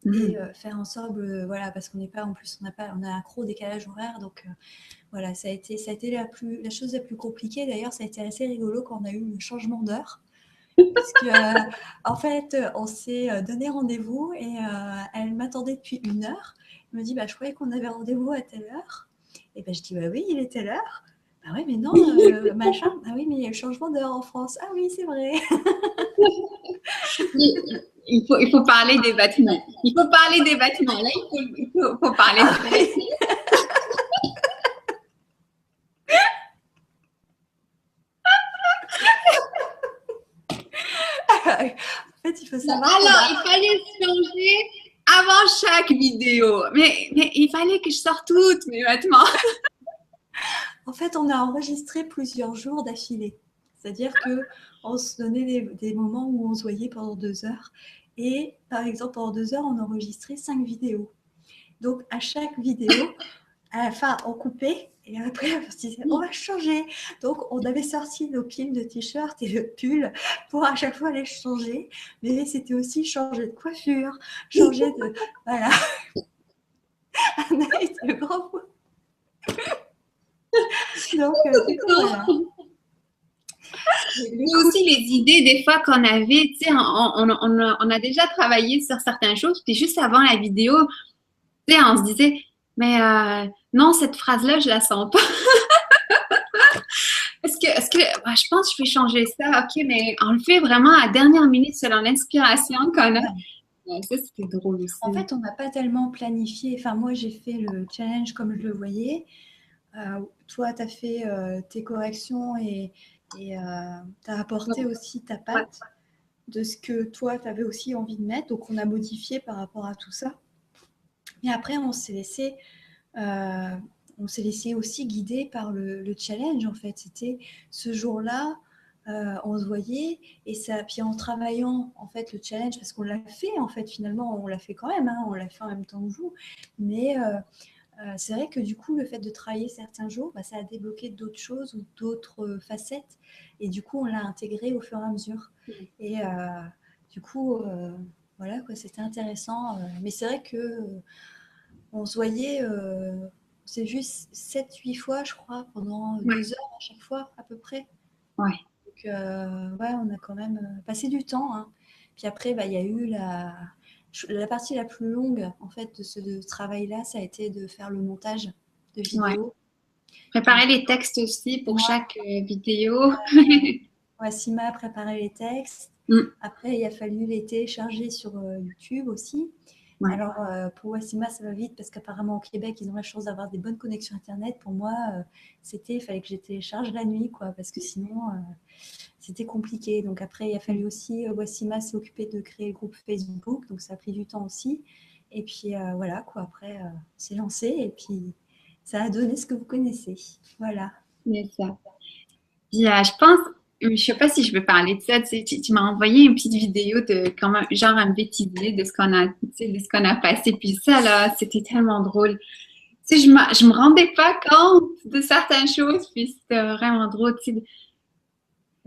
et faire ensemble, voilà, parce qu'on n'est pas, en plus, on a un gros décalage horaire, donc voilà, ça a été la chose la plus compliquée. D'ailleurs, ça a été assez rigolo quand on a eu le changement d'heure. Puisque, en fait, on s'est donné rendez-vous et elle m'attendait depuis 1 heure. Elle me dit, bah, je croyais qu'on avait rendez-vous à telle heure. Et ben, je dis, bah oui, il est telle heure. Bah oui, mais non, machin. Ah oui, mais il y a le changement d'heure en France. Ah oui, c'est vrai. Il faut parler des bâtiments. Il faut parler des bâtiments. Là, il faut parler de En fait, il faut savoir. Alors, il fallait changer avant chaque vidéo. Mais il fallait que je sorte toutes mes vêtements. En fait, on a enregistré plusieurs jours d'affilée. C'est-à-dire qu'on se donnait des moments où on se voyait pendant 2 heures. Et par exemple, pendant 2 heures, on enregistrait 5 vidéos. Donc, à chaque vidéo, à la fin, on coupait. Et après, on se disait, on va changer. Donc, on avait sorti nos piles de t-shirts et de pulls pour à chaque fois les changer. Mais c'était aussi changer de coiffure, changer de... Voilà. On a été le grand mot. Donc, du coup, voilà. Et aussi les idées des fois qu'on avait, tu sais, on a déjà travaillé sur certaines choses, puis juste avant la vidéo, tu sais, on se disait, mais non, cette phrase-là, je la sens pas. Ouais, je pense que je vais changer ça, ok, mais on le fait vraiment à la dernière minute selon l'inspiration qu'on a. Ouais, ça, c'était drôle aussi. En fait, on n'a pas tellement planifié. Enfin, moi, j'ai fait le challenge comme je le voyais. Toi, tu as fait tes corrections et tu as apporté aussi ta patte de ce que toi, tu avais aussi envie de mettre. Donc, on a modifié par rapport à tout ça. Mais après, on s'est laissé aussi guider par le challenge, en fait. C'était ce jour-là, on se voyait, et ça, puis en travaillant, en fait, le challenge, parce qu'on l'a fait, en fait, finalement, on l'a fait quand même, hein, on l'a fait en même temps que vous. Mais c'est vrai que du coup, le fait de travailler certains jours, bah, ça a débloqué d'autres choses ou d'autres facettes. Et du coup, on l'a intégré au fur et à mesure. Et du coup, voilà, quoi, c'était intéressant. Mais c'est vrai que on se voyait, c'est juste 7-8 fois, je crois, pendant 2 heures à chaque fois, à peu près. Ouais. Donc, ouais, on a quand même passé du temps. Hein. Puis après, bah, il y a eu la partie la plus longue, en fait, de ce travail-là, ça a été de faire le montage de vidéos. Ouais. Préparer les textes aussi pour chaque vidéo. Wassima a préparé les textes. Après, il a fallu les télécharger sur YouTube aussi. Ouais. Alors, pour Wassima, ça va vite parce qu'apparemment au Québec, ils ont la chance d'avoir des bonnes connexions Internet. Pour moi, il fallait que je télécharge la nuit, quoi, parce que sinon, c'était compliqué. Donc après, il a fallu aussi, Wassima s'est occupé de créer le groupe Facebook, donc ça a pris du temps aussi. Et puis voilà, quoi, après, c'est lancé et puis ça a donné ce que vous connaissez. Voilà. C'est ça. Puis, je pense, je sais pas si je veux parler de ça, tu m'as envoyé une petite vidéo de comment, genre un bêtisier de ce qu'on a, tu sais, de ce qu'on a passé. Puis ça, là, c'était tellement drôle. Tu sais, je me rendais pas compte de certaines choses, puis c'était vraiment drôle, tu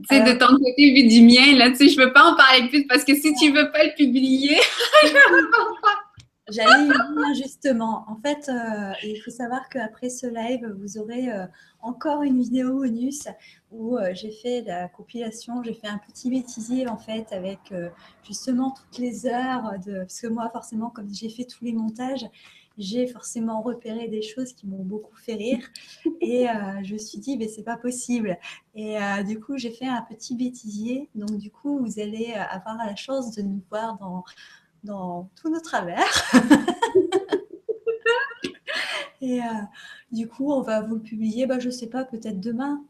sais, de ton côté vu du mien, là, tu sais, je veux pas en parler plus parce que si tu veux pas le publier, je veux pas. J'allais y venir justement. En fait, il faut savoir qu'après ce live, vous aurez encore une vidéo bonus où j'ai fait la compilation, j'ai fait un petit bêtisier en fait avec justement toutes les heures parce que moi forcément comme j'ai fait tous les montages, j'ai forcément repéré des choses qui m'ont beaucoup fait rire Et je me suis dit, mais c'est pas possible. Et du coup, j'ai fait un petit bêtisier. Donc, du coup, vous allez avoir la chance de nous voir dans tous nos travers. Et du coup, on va vous le publier, je sais pas, peut-être demain.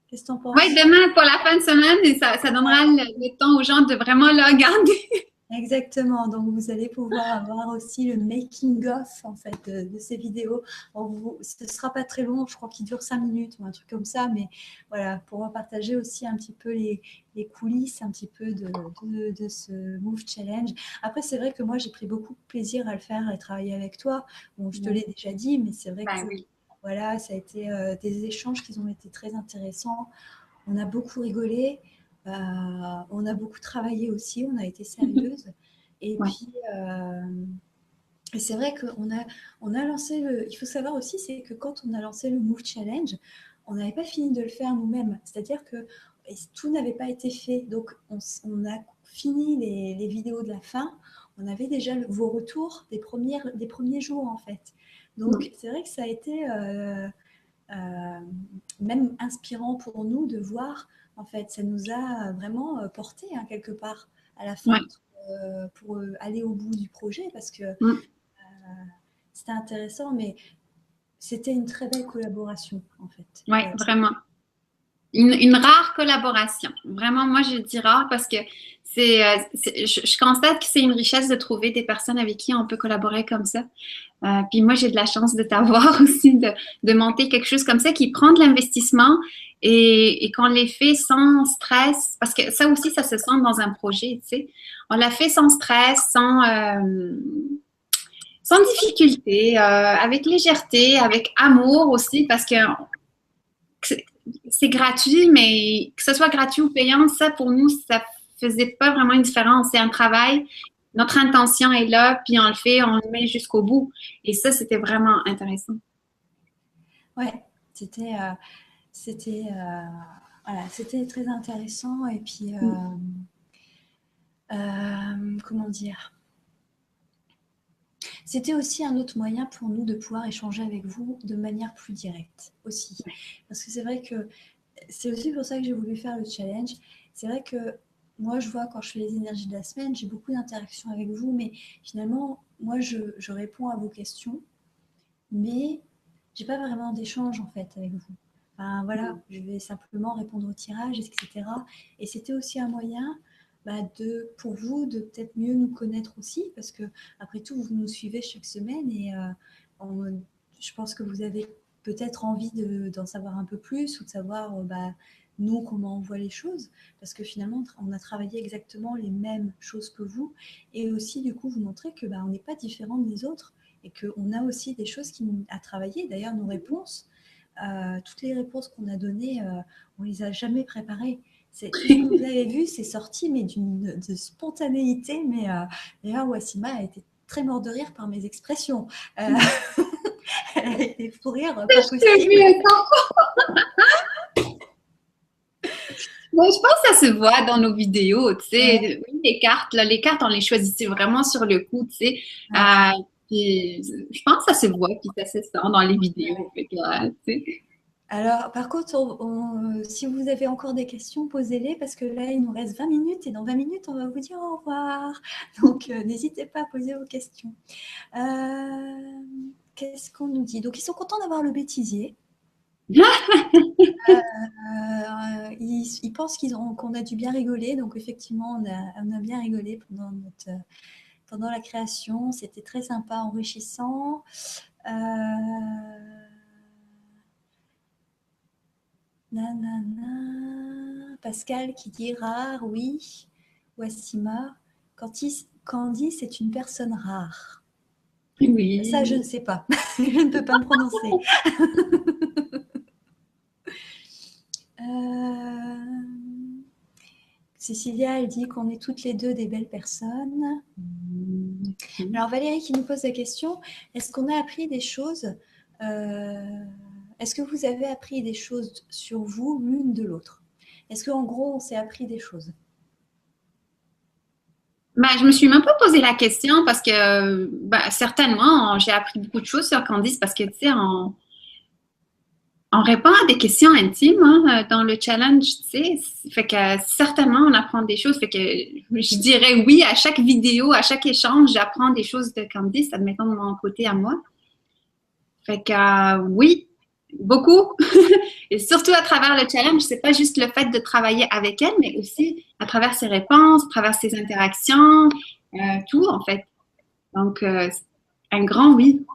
Qu'est-ce que tu en Oui, penses? demain pour la fin de semaine, et ça donnera le temps aux gens de vraiment le regarder. Exactement. Donc, vous allez pouvoir avoir aussi le making of en fait de ces vidéos. Ce ne sera pas très long, je crois qu'il dure 5 minutes ou un truc comme ça, mais voilà, pour partager aussi un petit peu les coulisses un petit peu de ce Move Challenge. Après, c'est vrai que moi, j'ai pris beaucoup de plaisir à le faire et travailler avec toi. Bon, je te l'ai déjà dit, mais c'est vrai que Oui. voilà, ça a été des échanges qui ont été très intéressants. On a beaucoup rigolé. On a beaucoup travaillé aussi, on a été sérieuse. Et Ouais. puis, c'est vrai on a lancé le. Il faut savoir aussi, c'est que quand on a lancé le Move Challenge, on n'avait pas fini de le faire nous-mêmes. C'est-à-dire que tout n'avait pas été fait. Donc, on a fini les vidéos de la fin. On avait déjà vos retours des premiers jours, en fait. Donc, c'est vrai que ça a été même inspirant pour nous de voir, en fait, ça nous a vraiment porté quelque part à la fin pour aller au bout du projet parce que c'était intéressant, mais c'était une très belle collaboration, en fait. Oui, vraiment. Une rare collaboration. Vraiment, moi, je dis rare parce que je constate que c'est une richesse de trouver des personnes avec qui on peut collaborer comme ça. Puis moi, j'ai de la chance de t'avoir aussi, de monter quelque chose comme ça qui prend de l'investissement et qu'on les fait sans stress. Parce que ça aussi, ça se sent dans un projet, tu sais. On l'a fait sans stress, sans difficulté, avec légèreté, avec amour aussi, parce que c'est gratuit, mais que ce soit gratuit ou payant, ça, pour nous, ça faisait pas vraiment une différence. C'est un travail. Notre intention est là, puis on le fait, on le met jusqu'au bout. Et ça, c'était vraiment intéressant. Ouais, c'était, voilà, c'était très intéressant. Et puis, comment dire? C'était aussi un autre moyen pour nous de pouvoir échanger avec vous de manière plus directe aussi. Parce que c'est vrai que c'est aussi pour ça que j'ai voulu faire le challenge. C'est vrai que moi, je vois quand je fais les énergies de la semaine, j'ai beaucoup d'interactions avec vous, mais finalement, moi, je réponds à vos questions, mais j'ai pas vraiment d'échange en fait avec vous. Enfin, voilà, je vais simplement répondre au tirage, etc. Et c'était aussi un moyen pour vous de peut-être mieux nous connaître aussi, parce que après tout, vous nous suivez chaque semaine et je pense que vous avez peut-être envie d'en savoir un peu plus ou de savoir nous comment on voit les choses, parce que finalement, on a travaillé exactement les mêmes choses que vous et aussi du coup vous montrer que on n'est pas différent des autres et qu'on a aussi des choses à travailler. D'ailleurs, nos réponses, toutes les réponses qu'on a données, on ne les a jamais préparées. Tout ce que vous avez vu, c'est sorti, mais de spontanéité. Mais d'ailleurs, Wassima a été très mort de rire par mes expressions. Elle a été fou rire, pas possible. Ouais, je pense que ça se voit dans nos vidéos, tu sais. Oui, les cartes, on les choisissait vraiment sur le coup, tu sais. Puis, je pense que ça se voit, puis ça se sent dans les vidéos. Fait que, tu sais. Alors, par contre, si vous avez encore des questions, posez-les parce que là, il nous reste 20 minutes et dans 20 minutes, on va vous dire au revoir. Donc, n'hésitez pas à poser vos questions. Qu'est-ce qu'on nous dit? Donc, ils sont contents d'avoir le bêtisier. Ils pensent qu'on a dû bien rigoler. Donc, effectivement, on a bien rigolé pendant la création. C'était très sympa, enrichissant. Nanana. Pascal qui dit rare, oui. Wassima, Candy, c'est une personne rare. Oui. Ça, je ne sais pas. Je ne peux pas me prononcer. Cécilia, elle dit qu'on est toutes les deux des belles personnes. Alors Valérie qui nous pose la question, est-ce qu'on a appris des choses Est-ce que vous avez appris des choses sur vous l'une de l'autre? Est-ce qu'en gros, on s'est appris des choses? Je me suis même pas posé la question parce que certainement j'ai appris beaucoup de choses sur Candice parce que tu sais répond à des questions intimes hein, dans le challenge, tu sais. Fait que certainement, on apprend des choses. Fait que je dirais oui à chaque vidéo, à chaque échange, j'apprends des choses de Candice, admettons de mon côté à moi. Fait que oui, beaucoup. Et surtout à travers le challenge, c'est pas juste le fait de travailler avec elle, mais aussi à travers ses réponses, à travers ses interactions, tout en fait. Donc, un grand oui.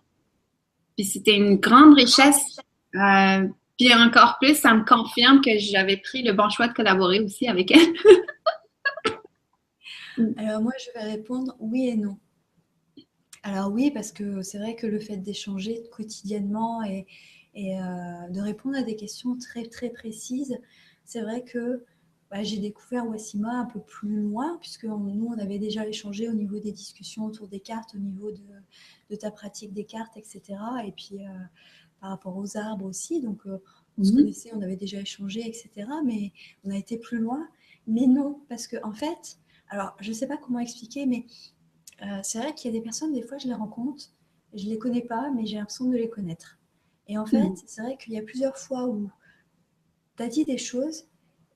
Puis c'était une grande richesse. Puis encore plus, ça me confirme que j'avais pris le bon choix de collaborer aussi avec elle. Alors moi, je vais répondre oui et non. Alors oui, parce que c'est vrai que le fait d'échanger quotidiennement et de répondre à des questions très, très précises, c'est vrai que j'ai découvert Wassima un peu plus loin, puisque nous, on avait déjà échangé au niveau des discussions autour des cartes, au niveau de ta pratique des cartes, etc. Et puis par rapport aux arbres aussi. Donc on se connaissait, on avait déjà échangé, etc. Mais on a été plus loin. Mais non, parce que en fait, alors je ne sais pas comment expliquer, mais c'est vrai qu'il y a des personnes, des fois, je les rencontre, je ne les connais pas, mais j'ai l'impression de les connaître. Et en fait, c'est vrai qu'il y a plusieurs fois où tu as dit des choses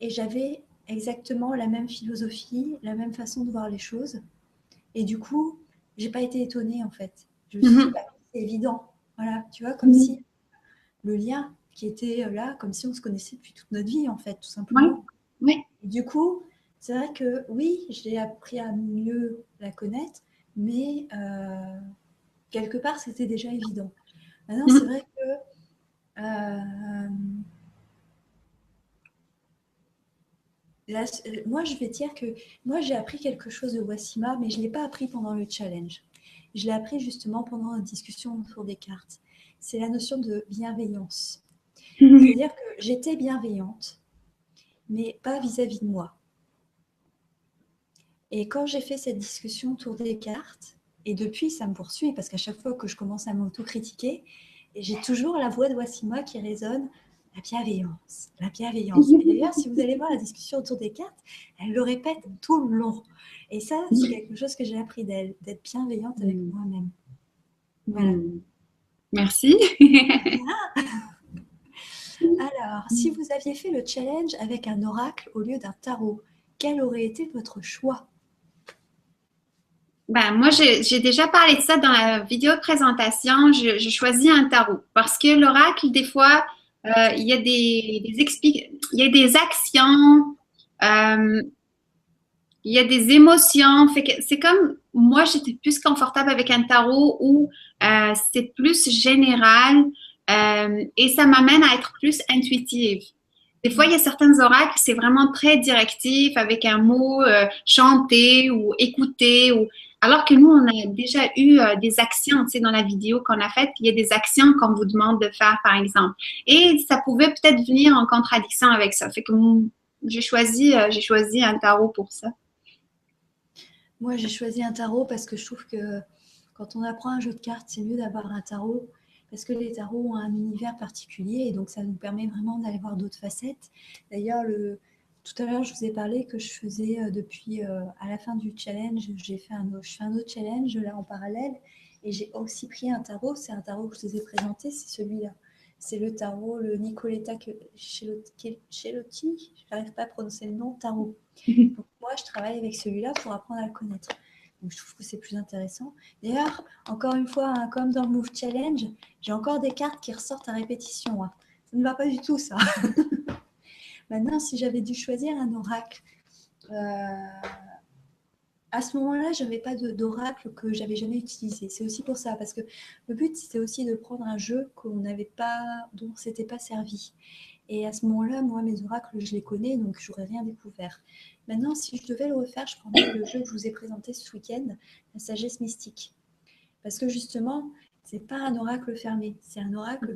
et j'avais exactement la même philosophie, la même façon de voir les choses. Et du coup, j'ai pas été étonnée, en fait. Je me suis dit, c'est évident. Voilà, tu vois, comme si le lien qui était là, comme si on se connaissait depuis toute notre vie, en fait, tout simplement. Oui. Et du coup, c'est vrai que oui, j'ai appris à mieux la connaître, mais quelque part, c'était déjà évident. Maintenant, c'est vrai que là, moi, je vais dire que moi, j'ai appris quelque chose de Wassima, mais je ne l'ai pas appris pendant le challenge. Je l'ai appris justement pendant la discussion autour des cartes. C'est la notion de bienveillance. C'est-à-dire que j'étais bienveillante, mais pas vis-à-vis de moi. Et quand j'ai fait cette discussion autour des cartes, et depuis, ça me poursuit, parce qu'à chaque fois que je commence à m'auto-critiquer, j'ai toujours la voix de Wassima qui résonne, la bienveillance, la bienveillance. Et d'ailleurs, si vous allez voir la discussion autour des cartes, elle le répète tout le long. Et ça, c'est quelque chose que j'ai appris d'elle, d'être bienveillante avec moi-même. Voilà. Merci. Alors, si vous aviez fait le challenge avec un oracle au lieu d'un tarot, quel aurait été votre choix? Ben, moi, j'ai déjà parlé de ça dans la vidéo de présentation. Je choisis un tarot parce que l'oracle, des fois, il y a il y a des actions, euh, il y a des émotions. Fait que c'est comme moi, j'étais plus confortable avec un tarot où c'est plus général et ça m'amène à être plus intuitive. Des fois, il y a certains oracles, c'est vraiment très directif avec un mot chanté ou écouté ou alors que nous, on a déjà eu des actions, tu sais, dans la vidéo qu'on a faite, il y a des actions qu'on vous demande de faire, par exemple. Et ça pouvait peut-être venir en contradiction avec ça. Fait que j'ai choisi un tarot pour ça. Moi, j'ai choisi un tarot parce que je trouve que quand on apprend un jeu de cartes, c'est mieux d'avoir un tarot parce que les tarots ont un univers particulier et donc ça nous permet vraiment d'aller voir d'autres facettes. D'ailleurs, tout à l'heure, je vous ai parlé que je faisais depuis à la fin du challenge, je fais un autre challenge là en parallèle et j'ai aussi pris un tarot. C'est un tarot que je vous ai présenté, c'est celui-là. C'est le tarot, le Nicoletta Chelotti, je n'arrive pas à prononcer le nom, tarot. Donc moi, je travaille avec celui-là pour apprendre à le connaître. Donc je trouve que c'est plus intéressant. D'ailleurs, encore une fois, hein, comme dans le Move Challenge, j'ai encore des cartes qui ressortent à répétition. Hein. Ça ne va pas du tout, ça. Maintenant, si j'avais dû choisir un oracle, à ce moment-là, je n'avais pas d'oracle que j'avais jamais utilisé. C'est aussi pour ça, parce que le but, c'était aussi de prendre un jeu qu'on n'avait pas, dont on ne s'était pas servi. Et à ce moment-là, moi, mes oracles, je les connais, donc je n'aurais rien découvert. Maintenant, si je devais le refaire, je prendrais le jeu que je vous ai présenté ce week-end, la sagesse mystique. Parce que justement, ce n'est pas un oracle fermé, c'est un oracle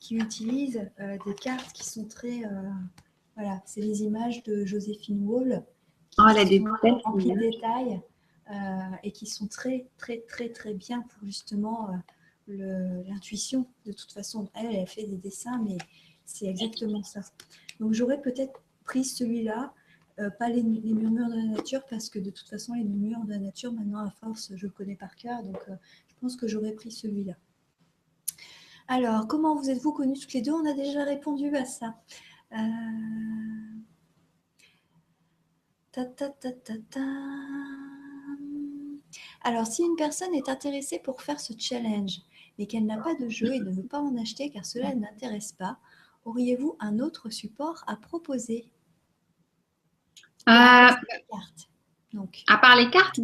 qui utilise des cartes qui sont très... voilà, c'est les images de Joséphine Wall qui sont remplies de détails et qui sont très, très, très, très bien pour justement l'intuition. De toute façon, elle fait des dessins, mais c'est exactement ça. Donc, j'aurais peut-être pris celui-là, pas les murmures de la nature, parce que de toute façon, les murmures de la nature, maintenant, à force, je le connais par cœur. Donc, je pense que j'aurais pris celui-là. Alors, comment vous êtes-vous connues toutes les deux? On a déjà répondu à ça. Ta, ta, ta, ta, ta. Alors, si une personne est intéressée pour faire ce challenge, mais qu'elle n'a pas de jeu et ne veut pas en acheter car cela ne l'intéresse pas, auriez-vous un autre support à proposer? Euh, Carte. Donc, À part les cartes,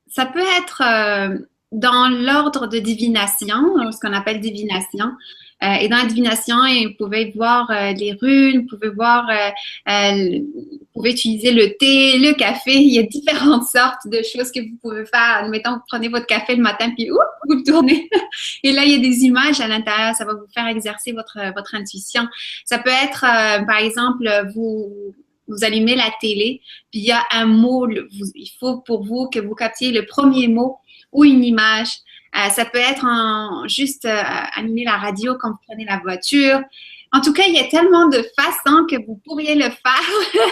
ça peut être dans l'ordre de divination, ce qu'on appelle divination. Et dans la divination, vous pouvez voir les runes, vous pouvez voir, vous pouvez utiliser le thé, le café. Il y a différentes sortes de choses que vous pouvez faire. Admettons, vous prenez votre café le matin, puis vous le tournez. Et là, il y a des images à l'intérieur. Ça va vous faire exercer votre intuition. Ça peut être, par exemple, vous allumez la télé, puis il y a un mot, il faut pour vous que vous captiez le premier mot ou une image. Ça peut être juste allumer la radio quand vous prenez la voiture. En tout cas, il y a tellement de façons que vous pourriez le faire.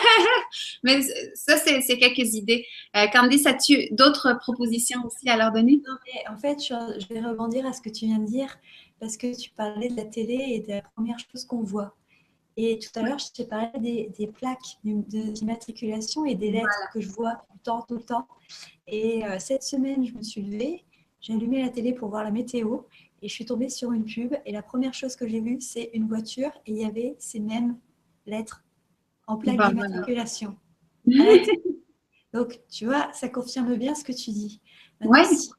Mais ça, c'est quelques idées. Candice, as-tu d'autres propositions aussi à leur donner? non, mais en fait, je vais rebondir à ce que tu viens de dire parce que tu parlais de la télé et de la première chose qu'on voit. Et tout à l'heure, je t'ai parlé des plaques d'immatriculation et des lettres que je vois tout le temps. Et cette semaine, je me suis levée, j'ai allumé la télé pour voir la météo et je suis tombée sur une pub. Et la première chose que j'ai vue, c'est une voiture et il y avait ces mêmes lettres en plaque Bon, voilà. d'immatriculation. Donc, tu vois, ça confirme bien ce que tu dis. Maintenant, Ouais. si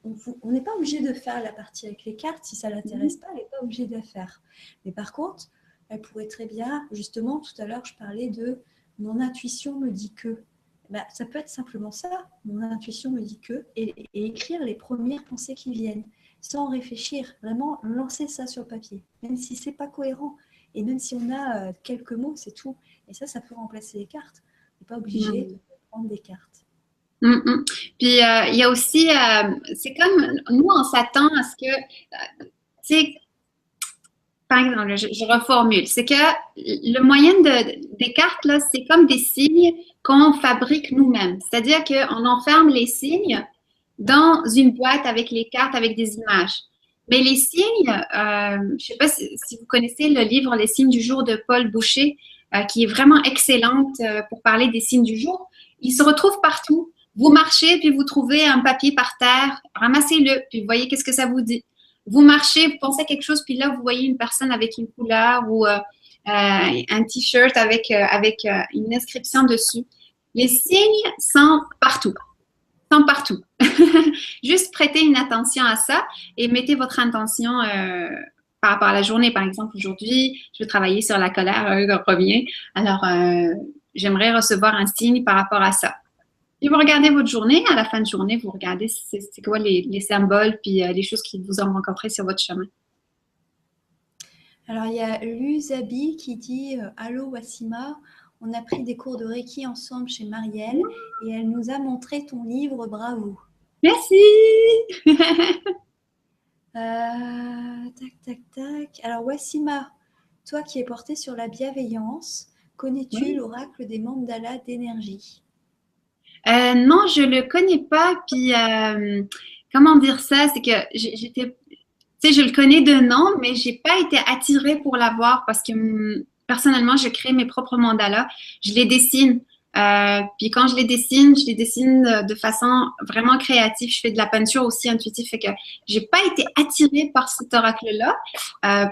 on n'est pas obligé de faire la partie avec les cartes. Si ça ne l'intéresse pas, elle n'est pas obligée de la faire. Mais par contre, elle pourrait très bien, justement, tout à l'heure, je parlais de mon intuition me dit que. Ben, ça peut être simplement ça, mon intuition me dit que, et écrire les premières pensées qui viennent, sans réfléchir, vraiment lancer ça sur le papier, même si c'est pas cohérent, et même si on a quelques mots, c'est tout. Et ça peut remplacer les cartes. On n'est pas obligé de prendre des cartes. Puis il y a aussi, c'est comme nous, on s'attend à ce que, tu sais, par exemple, je reformule, c'est que le moyen des cartes, là, c'est comme des signes qu'on fabrique nous-mêmes. C'est-à-dire qu'on enferme les signes dans une boîte avec les cartes, avec des images. Mais les signes, je ne sais pas si vous connaissez le livre Les signes du jour de Paul Boucher, qui est vraiment excellente pour parler des signes du jour. Il se retrouve partout. Vous marchez, puis vous trouvez un papier par terre, ramassez-le, puis vous voyez qu'est-ce que ça vous dit. Vous marchez, vous pensez à quelque chose, puis là, vous voyez une personne avec une couleur ou un t-shirt avec une inscription dessus. Les signes sont partout. Sont partout. Juste prêtez une attention à ça et mettez votre intention par rapport à la journée. Par exemple, aujourd'hui, je vais travailler sur la colère, revient. Alors, j'aimerais recevoir un signe par rapport à ça. Et vous regardez votre journée. À la fin de journée, vous regardez c'est quoi les symboles puis les choses qui vous ont rencontré sur votre chemin. Alors, il y a Luzabi qui dit Allô Wassima, on a pris des cours de Reiki ensemble chez Marielle et elle nous a montré ton livre, bravo. Merci! Tac, tac, tac. Alors, Wassima, toi qui es portée sur la bienveillance, connais-tu l'oracle des mandalas d'énergie? Non, je le connais pas. Puis, comment dire ça? C'est que j'étais, tu sais, je le connais de nom, mais j'ai pas été attirée pour l'avoir parce que personnellement, je crée mes propres mandalas. Je les dessine. Puis quand je les dessine de façon vraiment créative. Je fais de la peinture aussi intuitive. Fait que j'ai pas été attirée par cet oracle-là.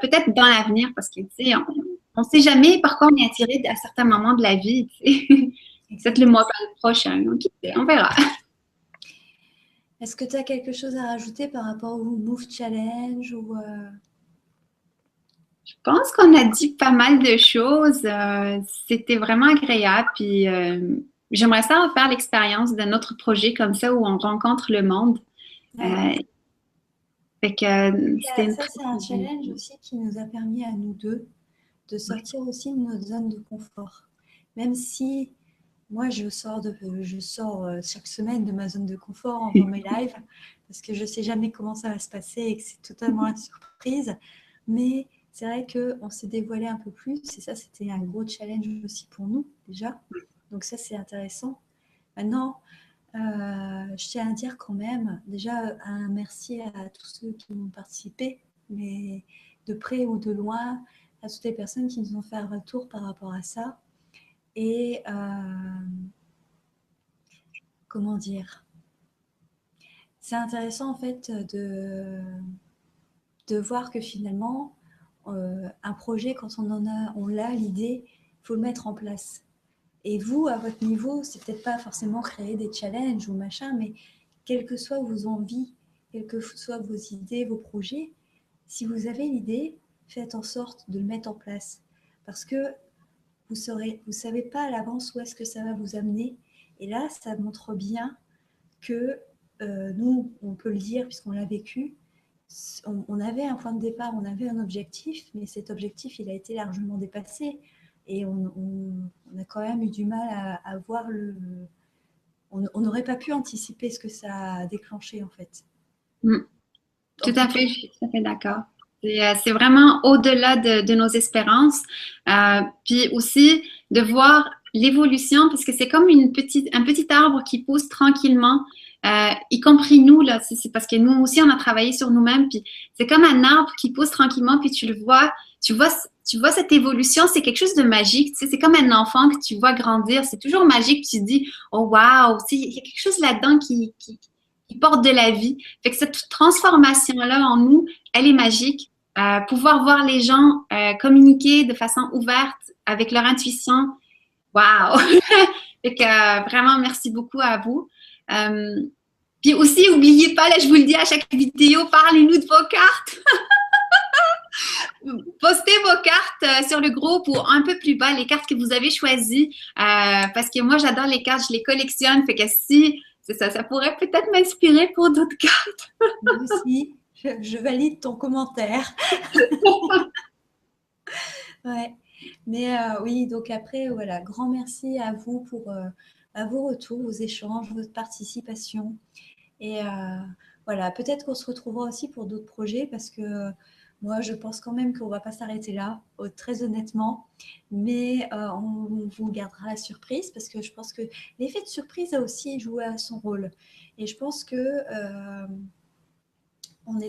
Peut-être dans l'avenir parce que, tu sais, on sait jamais par quoi on est attiré à certains moments de la vie, tu sais. Peut-être le mois prochain. Donc, on verra. Est-ce que tu as quelque chose à rajouter par rapport au Move Challenge ou Je pense qu'on a dit pas mal de choses. C'était vraiment agréable. Puis j'aimerais ça en faire l'expérience d'un autre projet comme ça où on rencontre le monde. Ouais. Fait que c'était une Ça, très c'est un challenge aussi qui nous a permis à nous deux de sortir aussi de notre zone de confort. Même si moi, je sors chaque semaine de ma zone de confort en faisant mes lives parce que je ne sais jamais comment ça va se passer et que c'est totalement la surprise. Mais c'est vrai qu'on s'est dévoilé un peu plus et ça, c'était un gros challenge aussi pour nous déjà. Donc ça, c'est intéressant. Maintenant, Je tiens à dire quand même, déjà, un merci à tous ceux qui ont participé, mais de près ou de loin, à toutes les personnes qui nous ont fait un retour par rapport à ça. Et comment dire, c'est intéressant en fait de voir que finalement, un projet, quand on l'a l'idée, il faut le mettre en place. Et vous, à votre niveau, c'est peut-être pas forcément créer des challenges ou machin, mais quelles que soient vos envies, quelles que soient vos idées, vos projets, si vous avez l'idée, faites en sorte de le mettre en place. Parce que vous savez pas à l'avance où est-ce que ça va vous amener. Et là, ça montre bien que nous, on peut le dire puisqu'on l'a vécu, on avait un point de départ, on avait un objectif, mais cet objectif, il a été largement dépassé. Et on a quand même eu du mal à voir le... On n'aurait pas pu anticiper ce que ça a déclenché, en fait. Mm. Tout à fait, je suis tout à fait d'accord. C'est vraiment au-delà de nos espérances. Puis aussi de voir l'évolution, parce que c'est comme un petit arbre qui pousse tranquillement, y compris nous, là. C'est parce que nous aussi, on a travaillé sur nous-mêmes. Puis c'est comme un arbre qui pousse tranquillement, puis tu vois cette évolution, c'est quelque chose de magique. Tu sais, c'est comme un enfant que tu vois grandir. C'est toujours magique. Puis tu te dis, oh wow, il y a quelque chose là-dedans qui porte de la vie. Fait que cette transformation-là en nous, elle est magique. Pouvoir voir les gens communiquer de façon ouverte avec leur intuition, wow! Fait que vraiment, merci beaucoup à vous. Puis aussi, n'oubliez pas, là, je vous le dis à chaque vidéo, parlez-nous de vos cartes. Postez vos cartes sur le groupe ou un peu plus bas, les cartes que vous avez choisies. Parce que moi, j'adore les cartes, je les collectionne. Fait que si, c'est ça, ça pourrait peut-être m'inspirer pour d'autres cartes. Moi aussi, je valide ton commentaire. Ouais. Mais oui, donc après, voilà, grand merci à vous pour à vos retours, vos échanges, votre participation. Et voilà, peut-être qu'on se retrouvera aussi pour d'autres projets parce que moi, je pense quand même qu'on ne va pas s'arrêter là, très honnêtement. Mais on vous gardera la surprise parce que je pense que l'effet de surprise a aussi joué à son rôle. Et je pense que on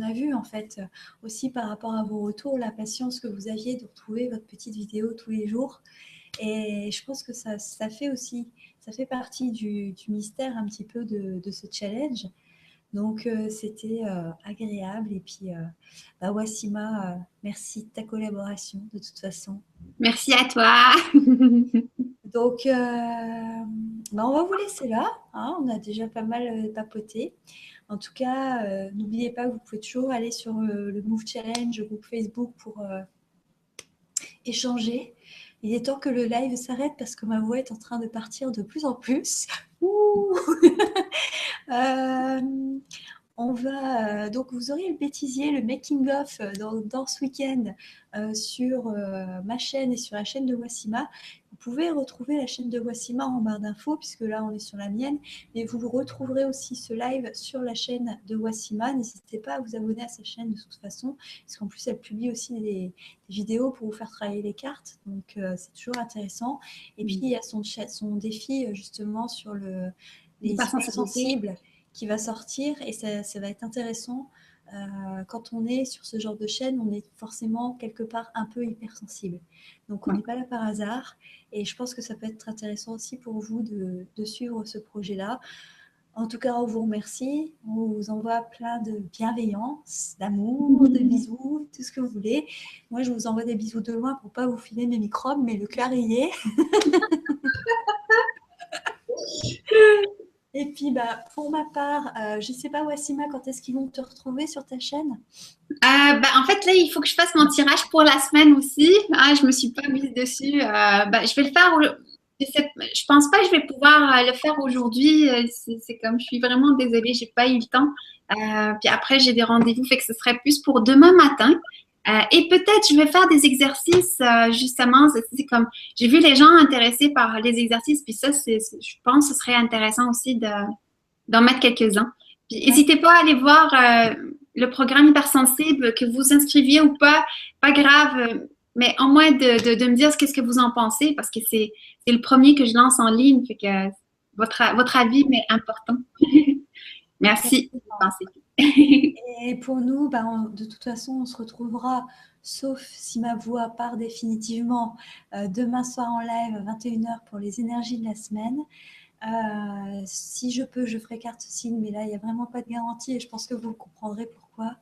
a vu en fait aussi par rapport à vos retours la patience que vous aviez de retrouver votre petite vidéo tous les jours. Et je pense que ça fait aussi, ça fait partie du mystère un petit peu de ce challenge. Donc, c'était agréable. Et puis, Wassima, merci de ta collaboration de toute façon. Merci à toi. Donc, on va vous laisser là. Hein, on a déjà pas mal papoté. En tout cas, n'oubliez pas que vous pouvez toujours aller sur le Move Challenge, le groupe Facebook pour échanger. Il est temps que le live s'arrête parce que ma voix est en train de partir de plus en plus. On va donc vous aurez le bêtisier, le making of dans ce week-end sur ma chaîne et sur la chaîne de Wassima. Vous pouvez retrouver la chaîne de Wassima en barre d'infos puisque là on est sur la mienne, mais vous retrouverez aussi ce live sur la chaîne de Wassima. N'hésitez pas à vous abonner à sa chaîne de toute façon, parce qu'en plus elle publie aussi des vidéos pour vous faire travailler les cartes, donc c'est toujours intéressant. Et puis il y a son défi justement sur les hypersensibles qui va sortir et ça va être intéressant. Quand on est sur ce genre de chaîne, on est forcément quelque part un peu hypersensible. Donc on n'est pas là par hasard et je pense que ça peut être intéressant aussi pour vous de suivre ce projet-là. En tout cas, on vous remercie. On vous envoie plein de bienveillance, d'amour, de bisous, tout ce que vous voulez. Moi, je vous envoie des bisous de loin pour ne pas vous filer mes microbes, mais le cœur y est. Et puis, pour ma part, je ne sais pas, Wassima, quand est-ce qu'ils vont te retrouver sur ta chaîne? En fait, là, il faut que je fasse mon tirage pour la semaine aussi. Je ne me suis pas mise dessus. Je vais le faire. Je pense pas que je vais pouvoir le faire aujourd'hui. C'est comme, je suis vraiment désolée, j'ai pas eu le temps. Puis après, j'ai des rendez-vous, fait que ce serait plus pour demain matin. Et peut-être, je vais faire des exercices, justement. C'est comme, j'ai vu les gens intéressés par les exercices, puis ça, je pense que ce serait intéressant aussi d'en mettre quelques-uns. Puis n'hésitez pas à aller voir le programme hypersensible, que vous inscriviez ou pas grave, mais au moins de me dire qu'est-ce que vous en pensez, parce que c'est le premier que je lance en ligne, fait que votre avis m'est important. Merci de penser. Et pour nous, de toute façon, on se retrouvera, sauf si ma voix part définitivement, demain soir en live à 21h pour les énergies de la semaine. Si je peux, je ferai carte signe, mais là, il n'y a vraiment pas de garantie et je pense que vous comprendrez pourquoi.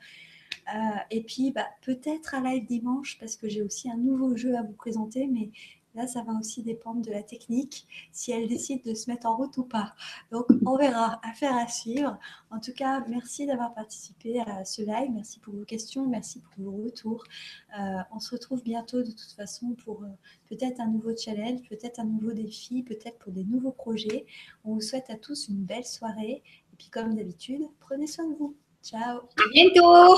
Et puis, peut-être à live dimanche, parce que j'ai aussi un nouveau jeu à vous présenter, mais là, ça va aussi dépendre de la technique, si elle décide de se mettre en route ou pas. Donc, on verra, affaire à suivre. En tout cas, merci d'avoir participé à ce live. Merci pour vos questions, merci pour vos retours. On se retrouve bientôt de toute façon pour peut-être un nouveau challenge, peut-être un nouveau défi, peut-être pour des nouveaux projets. On vous souhaite à tous une belle soirée. Et puis, comme d'habitude, prenez soin de vous. Ciao. À bientôt.